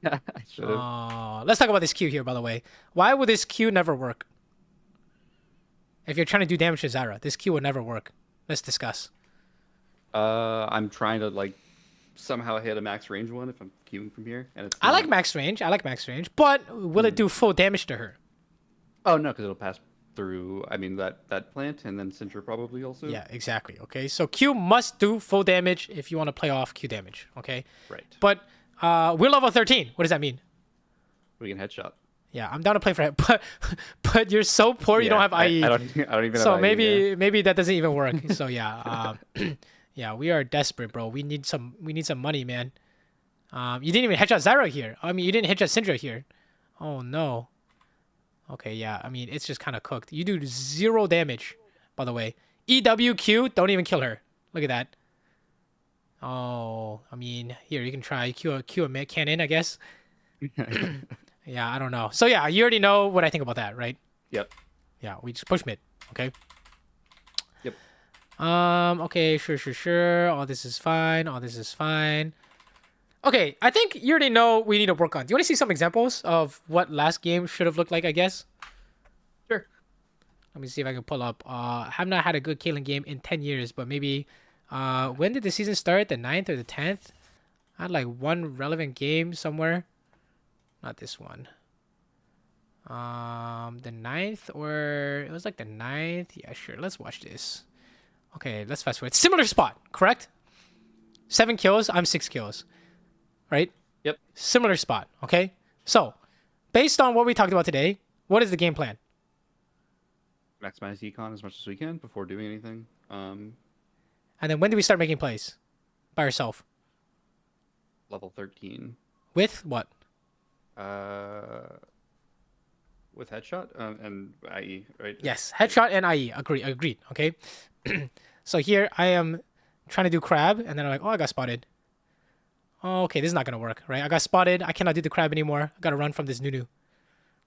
[SPEAKER 2] I should have.
[SPEAKER 1] Let's talk about this Q here, by the way. Why would this Q never work? If you're trying to do damage to Zyra, this Q would never work. Let's discuss.
[SPEAKER 2] I'm trying to like somehow hit a max range one if I'm queuing from here, and it's.
[SPEAKER 1] I like max range, but will it do full damage to her?
[SPEAKER 2] Oh no, because it'll pass through. I mean that plant, and then Syndra probably also.
[SPEAKER 1] Yeah, exactly. Okay, so Q must do full damage if you want to play off Q damage. Okay.
[SPEAKER 2] Right.
[SPEAKER 1] But we're level 13. What does that mean?
[SPEAKER 2] We can headshot.
[SPEAKER 1] Yeah, I'm down to play for it, but you're so poor you don't have IE.
[SPEAKER 2] I don't even.
[SPEAKER 1] So
[SPEAKER 2] have IE, yeah.
[SPEAKER 1] maybe that doesn't even work. So yeah, yeah, we are desperate, bro. We need some money, man. You didn't even headshot Zyra here. I mean, you didn't headshot Syndra here. Oh no. Okay, yeah. I mean, it's just kind of cooked. You do 0 damage, by the way. EWQ, don't even kill her. Look at that. Oh, I mean, here you can try Q a cannon, I guess. Yeah, I don't know. So yeah, you already know what I think about that, right?
[SPEAKER 2] Yep.
[SPEAKER 1] Yeah, we just push mid. Okay.
[SPEAKER 2] Yep.
[SPEAKER 1] Okay, sure. All this is fine. Okay, I think you already know what we need to work on. Do you want to see some examples of what last game should have looked like, I guess?
[SPEAKER 2] Sure.
[SPEAKER 1] Let me see if I can pull up. Have not had a good Caitlyn game in 10 years, but maybe when did the season start? The 9th or the 10th? I had like one relevant game somewhere. Not this one. The 9th, or it was like the 9th. Yeah, sure. Let's watch this. Okay, let's fast forward. Similar spot, correct? 7 kills. I'm 6 kills. Right?
[SPEAKER 2] Yep.
[SPEAKER 1] Similar spot. Okay. So, based on what we talked about today, what is the game plan?
[SPEAKER 2] Maximize econ as much as we can before doing anything.
[SPEAKER 1] And then when do we start making plays? By yourself.
[SPEAKER 2] Level 13.
[SPEAKER 1] With what?
[SPEAKER 2] With headshot and IE, right?
[SPEAKER 1] Yes, headshot and IE. Agreed. Okay. So here I am trying to do crab, and then I'm like, oh, I got spotted. Oh, okay, this is not gonna work, right? I got spotted. I cannot do the crab anymore. I gotta run from this Nunu.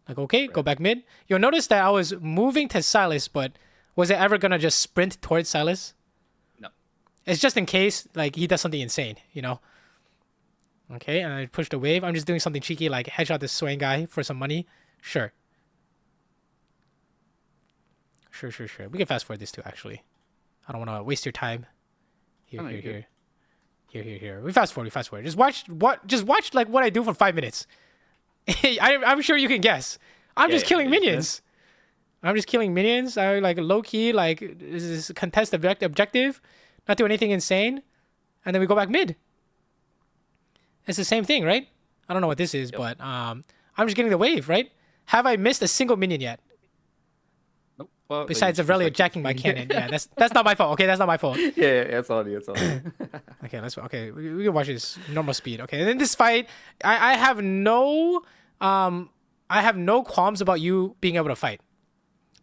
[SPEAKER 1] Like, okay, go back mid. You'll notice that I was moving to Silas, but was it ever gonna just sprint towards Silas?
[SPEAKER 2] No.
[SPEAKER 1] It's just in case, like, he does something insane, you know? Okay, and I pushed a wave. I'm just doing something cheeky, like headshot this Swain guy for some money. Sure. We can fast forward this too, actually. I don't want to waste your time. Here. Here. We fast forward. Just watch like what I do for 5 minutes. I'm sure you can guess. I'm just killing minions. I'm just killing minions. I like low key like this is contest objective, not do anything insane, and then we go back mid. It's the same thing, right? I don't know what this is, but I'm just getting the wave, right? Have I missed a single minion yet?
[SPEAKER 2] Nope. Well,
[SPEAKER 1] besides Aurelia jacking my cannon. Yeah, that's not my fault. Okay, that's not my fault.
[SPEAKER 2] Yeah, it's all you.
[SPEAKER 1] Okay, we can watch this normal speed. Okay, and then this fight, I have no qualms about you being able to fight,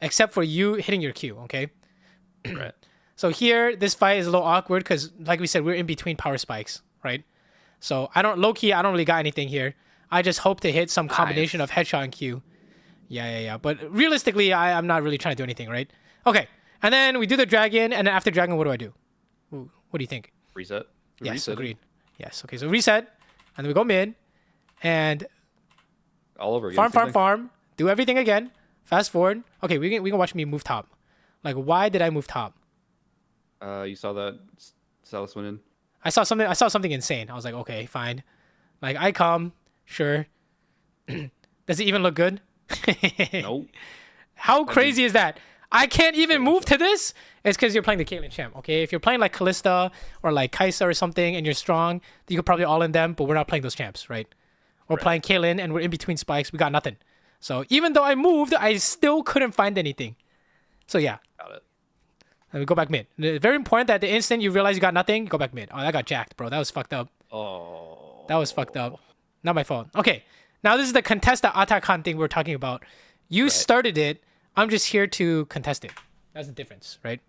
[SPEAKER 1] except for you hitting your Q. Okay.
[SPEAKER 2] Right.
[SPEAKER 1] So here, this fight is a little awkward because, like we said, we're in between power spikes, right? So I don't really got anything here. I just hope to hit some combination of headshot and Q. Yeah. But realistically, I'm not really trying to do anything, right? Okay. And then we do the dragon, and then after dragon, what do I do? What do you think?
[SPEAKER 2] Reset.
[SPEAKER 1] Yes, agreed. Yes. Okay, so reset, and then we go mid, and
[SPEAKER 2] all over again.
[SPEAKER 1] Farm. Do everything again. Fast forward. Okay, we can watch me move top. Like, why did I move top?
[SPEAKER 2] You saw that Salas went in.
[SPEAKER 1] I saw something insane. I was like, okay, fine. Like, I come, sure. Does it even look good?
[SPEAKER 2] Nope.
[SPEAKER 1] How crazy is that? I can't even move to this. It's because you're playing the Caitlyn champ, okay? If you're playing like Kalista or like Kaisa or something and you're strong, you could probably all in them, but we're not playing those champs, right? We're playing Caitlyn and we're in between spikes. We got nothing. So even though I moved, I still couldn't find anything. So yeah.
[SPEAKER 2] Got it.
[SPEAKER 1] And we go back mid. Very important that the instant you realize you got nothing, you go back mid. Oh, that got jacked, bro. That was fucked up.
[SPEAKER 2] Oh.
[SPEAKER 1] That was fucked up. Not my fault. Okay. Now this is the contest the Atakan thing we're talking about. You started it. I'm just here to contest it. That's the difference, right?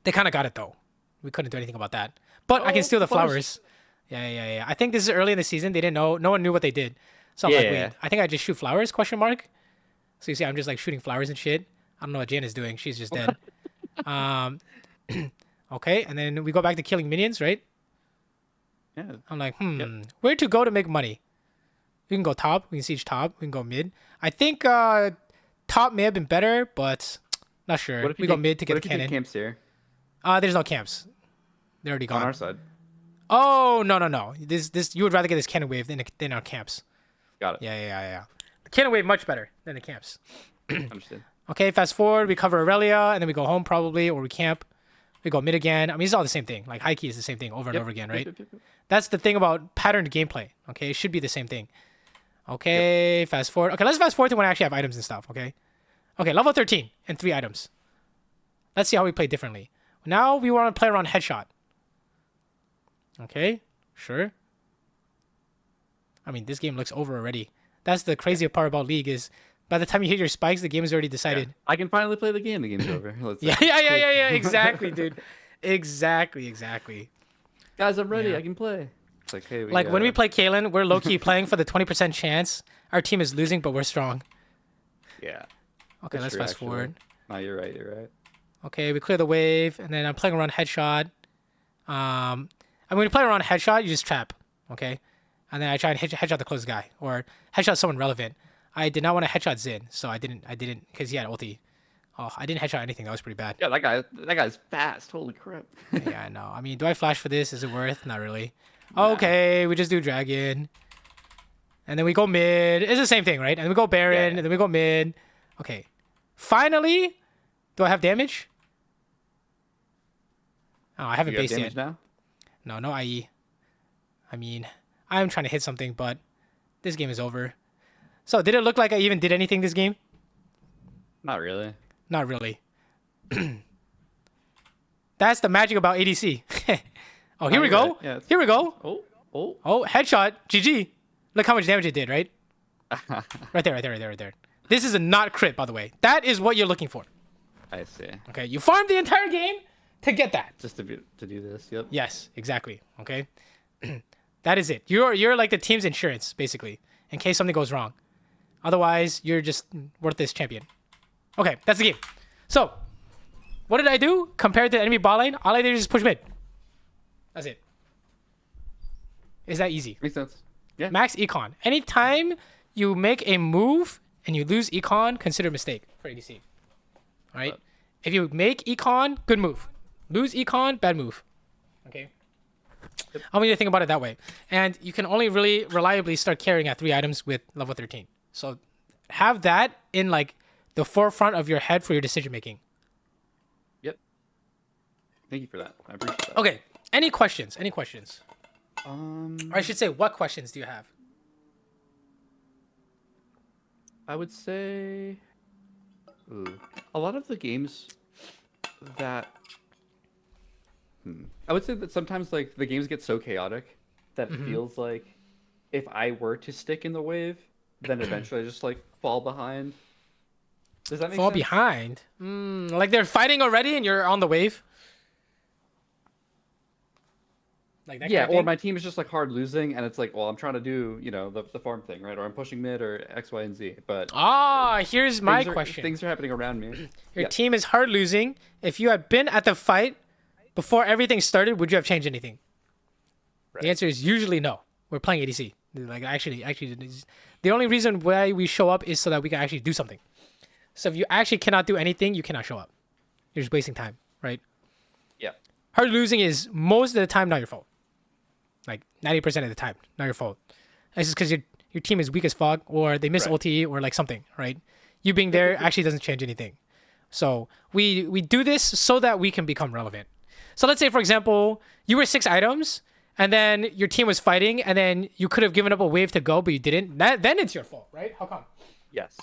[SPEAKER 1] They kind of got it though. We couldn't do anything about that. But I can steal the flowers. Yeah. I think this is early in the season. They didn't know. No one knew what they did. So I'm like, wait. I think I just shoot flowers? Question mark. So you see, I'm just like shooting flowers and shit. I don't know what Jan is doing. She's just dead. Okay, and then we go back to killing minions, right?
[SPEAKER 2] Yeah.
[SPEAKER 1] I'm like, where to go to make money? We can go top. We can siege top. We can go mid. I think top may have been better, but not sure. We go mid to get a cannon.
[SPEAKER 2] Camps here?
[SPEAKER 1] There's no camps. They're already gone.
[SPEAKER 2] On our side.
[SPEAKER 1] Oh no. This you would rather get this cannon wave than our camps.
[SPEAKER 2] Got it.
[SPEAKER 1] Yeah. The cannon wave much better than the camps.
[SPEAKER 2] Understood.
[SPEAKER 1] Okay, fast forward. We cover Aurelia, and then we go home probably, or we camp. We go mid again. I mean, it's all the same thing. Like high key is the same thing over and over again, right? Yep. That's the thing about patterned gameplay. Okay, it should be the same thing. Okay, fast forward. Okay, let's fast forward to when I actually have items and stuff. Okay, level 13 and 3 items. Let's see how we play differently. Now we want to play around headshot. Okay, sure. I mean, this game looks over already. That's the crazier part about League is by the time you hit your spikes, the game is already decided.
[SPEAKER 2] Yeah. I can finally play the game. The game's over.
[SPEAKER 1] Yeah. Exactly, dude. Exactly.
[SPEAKER 2] Guys, I'm ready. I can play. It's like, hey,
[SPEAKER 1] when we play Caitlyn, we're low-key playing for the 20% chance. Our team is losing, but we're strong.
[SPEAKER 2] Yeah.
[SPEAKER 1] Okay, let's fast forward.
[SPEAKER 2] No, you're right.
[SPEAKER 1] Okay, we clear the wave, and then I'm playing around headshot. When you play around headshot, you just trap. Okay? And then I try and headshot the closest guy, or headshot someone relevant. I did not want to headshot Zin, so I didn't, because he had ulti. Oh, I didn't headshot anything. That was pretty bad.
[SPEAKER 2] Yeah, that guy's fast. Holy crap.
[SPEAKER 1] Yeah, I know. I mean, do I flash for this? Is it worth? Not really. Okay, we just do dragon. And then we go mid. It's the same thing, right? And then we go Baron, and then we go mid. Okay. Finally, do I have damage? Oh, I haven't based yet.
[SPEAKER 2] Now?
[SPEAKER 1] No IE. I mean, I'm trying to hit something, but this game is over. So, did it look like I even did anything this game?
[SPEAKER 2] Not really.
[SPEAKER 1] Not really. That's the magic about ADC. Oh, here we go.
[SPEAKER 2] Yeah,
[SPEAKER 1] here we go.
[SPEAKER 2] Oh,
[SPEAKER 1] headshot. GG. Look how much damage it did, right? Right there. This is a not crit, by the way. That is what you're looking for.
[SPEAKER 2] I see.
[SPEAKER 1] Okay, you farmed the entire game to get that.
[SPEAKER 2] Just to do this, yep.
[SPEAKER 1] Yes, exactly. Okay. That is it. You're like the team's insurance, basically, in case something goes wrong. Otherwise, you're just worthless champion. Okay, that's the game. So, what did I do compared to the enemy bot lane? All I did is just push mid. That's it. Is that easy?
[SPEAKER 2] Makes sense. Yeah.
[SPEAKER 1] Max Econ. Anytime you make a move and you lose Econ, consider a mistake for ADC. All right? If you make Econ, good move. Lose Econ, bad move. Okay? I want you to think about it that way. And you can only really reliably start carrying at 3 items with level 13. So have that in like the forefront of your head for your decision making.
[SPEAKER 2] Yep. Thank you for that. I appreciate that.
[SPEAKER 1] Okay. Any questions? Any questions? Or I should say, what questions do you have?
[SPEAKER 2] I would say, a lot of the games that, I would say that sometimes like the games get so chaotic that it feels like if I were to stick in the wave, then eventually I just like fall behind. Does that make
[SPEAKER 1] Fall
[SPEAKER 2] sense?
[SPEAKER 1] behind? Like they're fighting already and you're on the wave? Like that
[SPEAKER 2] Yeah,
[SPEAKER 1] kind of
[SPEAKER 2] or
[SPEAKER 1] thing?
[SPEAKER 2] my team is just like hard losing, and it's like, well, I'm trying to do, the farm thing, right? Or I'm pushing mid or X, Y, and Z. But
[SPEAKER 1] Here's my question.
[SPEAKER 2] Things are happening around me.
[SPEAKER 1] Your team is hard losing. If you had been at the fight before everything started, would you have changed anything?
[SPEAKER 2] Right.
[SPEAKER 1] The answer is usually no. We're playing ADC. Like actually, the only reason why we show up is so that we can actually do something. So if you actually cannot do anything, you cannot show up. You're just wasting time, right?
[SPEAKER 2] Yeah.
[SPEAKER 1] Hard losing is most of the time not your fault. Like 90% of the time, not your fault. It's just because your team is weak as fuck, or they miss ulti, or like something, right? You being there actually doesn't change anything. So we do this so that we can become relevant. So let's say, for example, you were 6 items, and then your team was fighting, and then you could have given up a wave to go, but you didn't. Then it's your fault, right? How come?
[SPEAKER 2] Yes.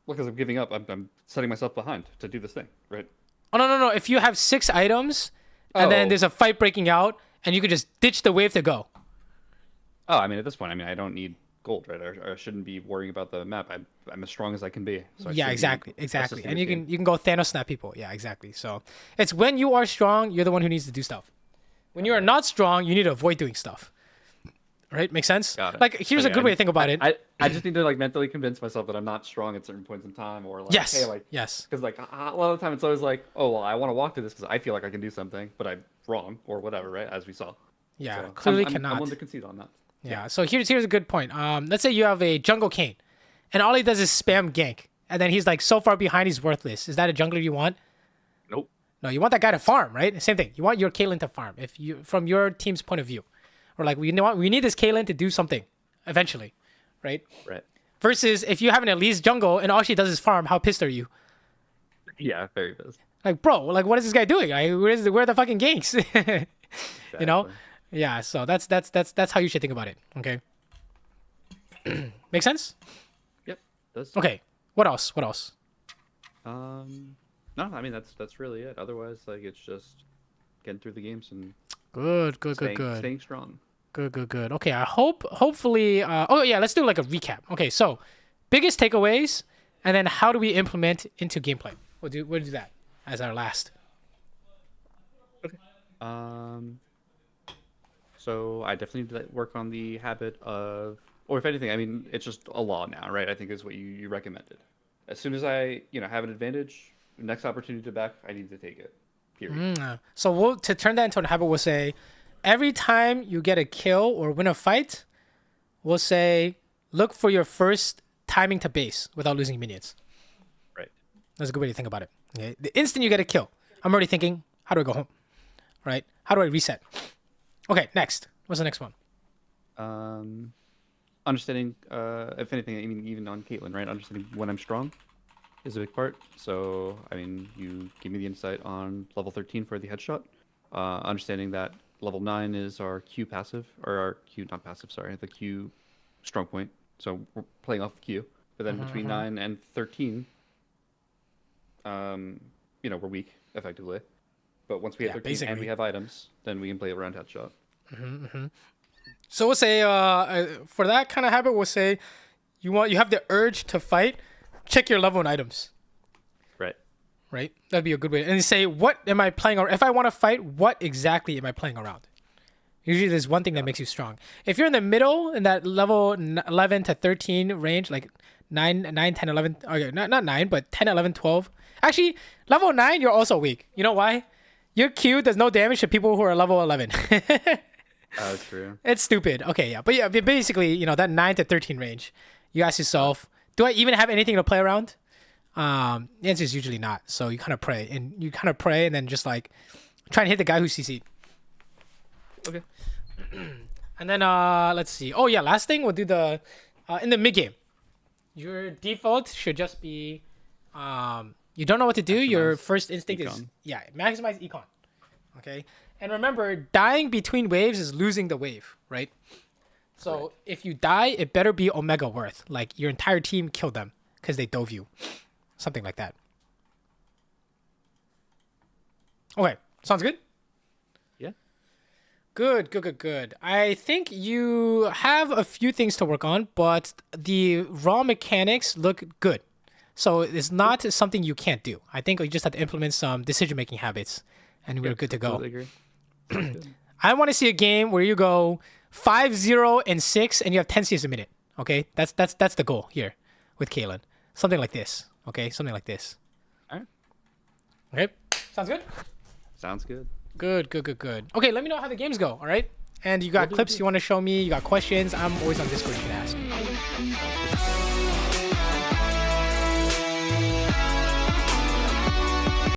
[SPEAKER 2] Well, because I'm giving up. I'm setting myself behind to do this thing, right?
[SPEAKER 1] Oh, no. If you have 6 items, and then there's a fight breaking out, and you could just ditch the wave to go.
[SPEAKER 2] Oh, I mean, at this point, I don't need gold, right? Or I shouldn't be worrying about the map. I'm as strong as I can be. So
[SPEAKER 1] Yeah, exactly. And you can go Thanos snap people. Yeah, exactly. So it's when you are strong, you're the one who needs to do stuff. When you are not strong, you need to avoid doing stuff. Right? Make sense?
[SPEAKER 2] Got it.
[SPEAKER 1] Like, here's a good way to think about it.
[SPEAKER 2] I just need to like mentally convince myself that I'm not strong at certain points in time, or like,
[SPEAKER 1] Yes.
[SPEAKER 2] hey, like,
[SPEAKER 1] Yes.
[SPEAKER 2] because like a lot of the time it's always like, oh well, I want to walk through this because I feel like I can do something, but I'm wrong or whatever, right? As we saw.
[SPEAKER 1] Yeah,
[SPEAKER 2] So
[SPEAKER 1] clearly
[SPEAKER 2] I'm
[SPEAKER 1] cannot.
[SPEAKER 2] willing to concede on that.
[SPEAKER 1] Yeah. So here's a good point. Let's say you have a jungle Kane, and all he does is spam gank, and then he's like so far behind he's worthless. Is that a jungler you want?
[SPEAKER 2] Nope.
[SPEAKER 1] No, you want that guy to farm, right? Same thing. You want your Caitlyn to farm, if you from your team's point of view, or like we need this Caitlyn to do something, eventually, right?
[SPEAKER 2] Right.
[SPEAKER 1] Versus if you have an Elise jungle and all she does is farm, how pissed are you?
[SPEAKER 2] Yeah, very pissed.
[SPEAKER 1] Like, bro, like what is this guy doing? Like, where are the fucking ganks? You know? Yeah. So that's how you should think about it. Okay. Make sense?
[SPEAKER 2] Yep. Does.
[SPEAKER 1] Okay. What else? What else?
[SPEAKER 2] No, I mean that's really it. Otherwise, like it's just getting through the games and
[SPEAKER 1] Good.
[SPEAKER 2] staying strong.
[SPEAKER 1] Good. Okay, hopefully, oh yeah, let's do like a recap. Okay, so biggest takeaways, and then how do we implement into gameplay? We'll do that as our last.
[SPEAKER 2] Okay. So I definitely need to work on the habit of, or if anything, I mean, it's just a law now, right? I think is what you recommended. As soon as I, have an advantage, next opportunity to back, I need to take it. Period.
[SPEAKER 1] So to turn that into a habit, we'll say every time you get a kill or win a fight, we'll say look for your first timing to base without losing minions.
[SPEAKER 2] Right.
[SPEAKER 1] That's a good way to think about it. Okay? The instant you get a kill, I'm already thinking, how do I go home? Right? How do I reset? Okay, next. What's the next one?
[SPEAKER 2] Understanding, if anything, I mean, even on Caitlyn, right? Understanding when I'm strong is a big part. So, I mean, you give me the insight on level 13 for the headshot. Understanding that level 9 is our Q passive, or our Q, not passive, sorry, the Q strong point. So we're playing off of Q. But then between 9 and 13, we're weak, effectively. But once we hit 13
[SPEAKER 1] basically.
[SPEAKER 2] and we have items, then we can play around headshot.
[SPEAKER 1] So we'll say for that kind of habit, we'll say you have the urge to fight, check your level and items. Right? That'd be a good way. And say, what am I playing around? If I want to fight, what exactly am I playing around? Usually there's one thing that makes you strong. If you're in the middle, in that level 11 to 13 range, like 9, 10, 11, okay, not 9, but 10, 11, 12. Actually, level 9, you're also weak. You know why? Your Q does no damage to people who are level 11.
[SPEAKER 2] That's true.
[SPEAKER 1] It's stupid. Okay, yeah. But basically, that 9 to 13 range, you ask yourself, do I even have anything to play around? The answer is usually not. So you kind of pray and then just like try and hit the guy who CC'd.
[SPEAKER 2] Okay.
[SPEAKER 1] And then let's see. Oh yeah, last thing we'll do the in the mid game. Your default should just be you don't know what to do. Your first instinct is maximize Econ. Okay. And remember, dying between waves is losing the wave, right? So if you die, it better be Omega worth. Like your entire team killed them because they dove you. Something like that. Okay. Sounds good?
[SPEAKER 2] Yeah.
[SPEAKER 1] Good. I think you have a few things to work on, but the raw mechanics look good. So it's not something you can't do. I think you just have to implement some decision-making habits, and we're good to go.
[SPEAKER 2] Agree.
[SPEAKER 1] I want to see a game where you go 5-0 and 6, and you have 10 Cs a minute. Okay, that's the goal here with Caitlyn. Something like this. Okay, something like this.
[SPEAKER 2] All right.
[SPEAKER 1] Okay, sounds good.
[SPEAKER 2] Sounds good.
[SPEAKER 1] Good. Okay, let me know how the games go. All right, and you got clips you want to show me. You got questions. I'm always on Discord. You can ask.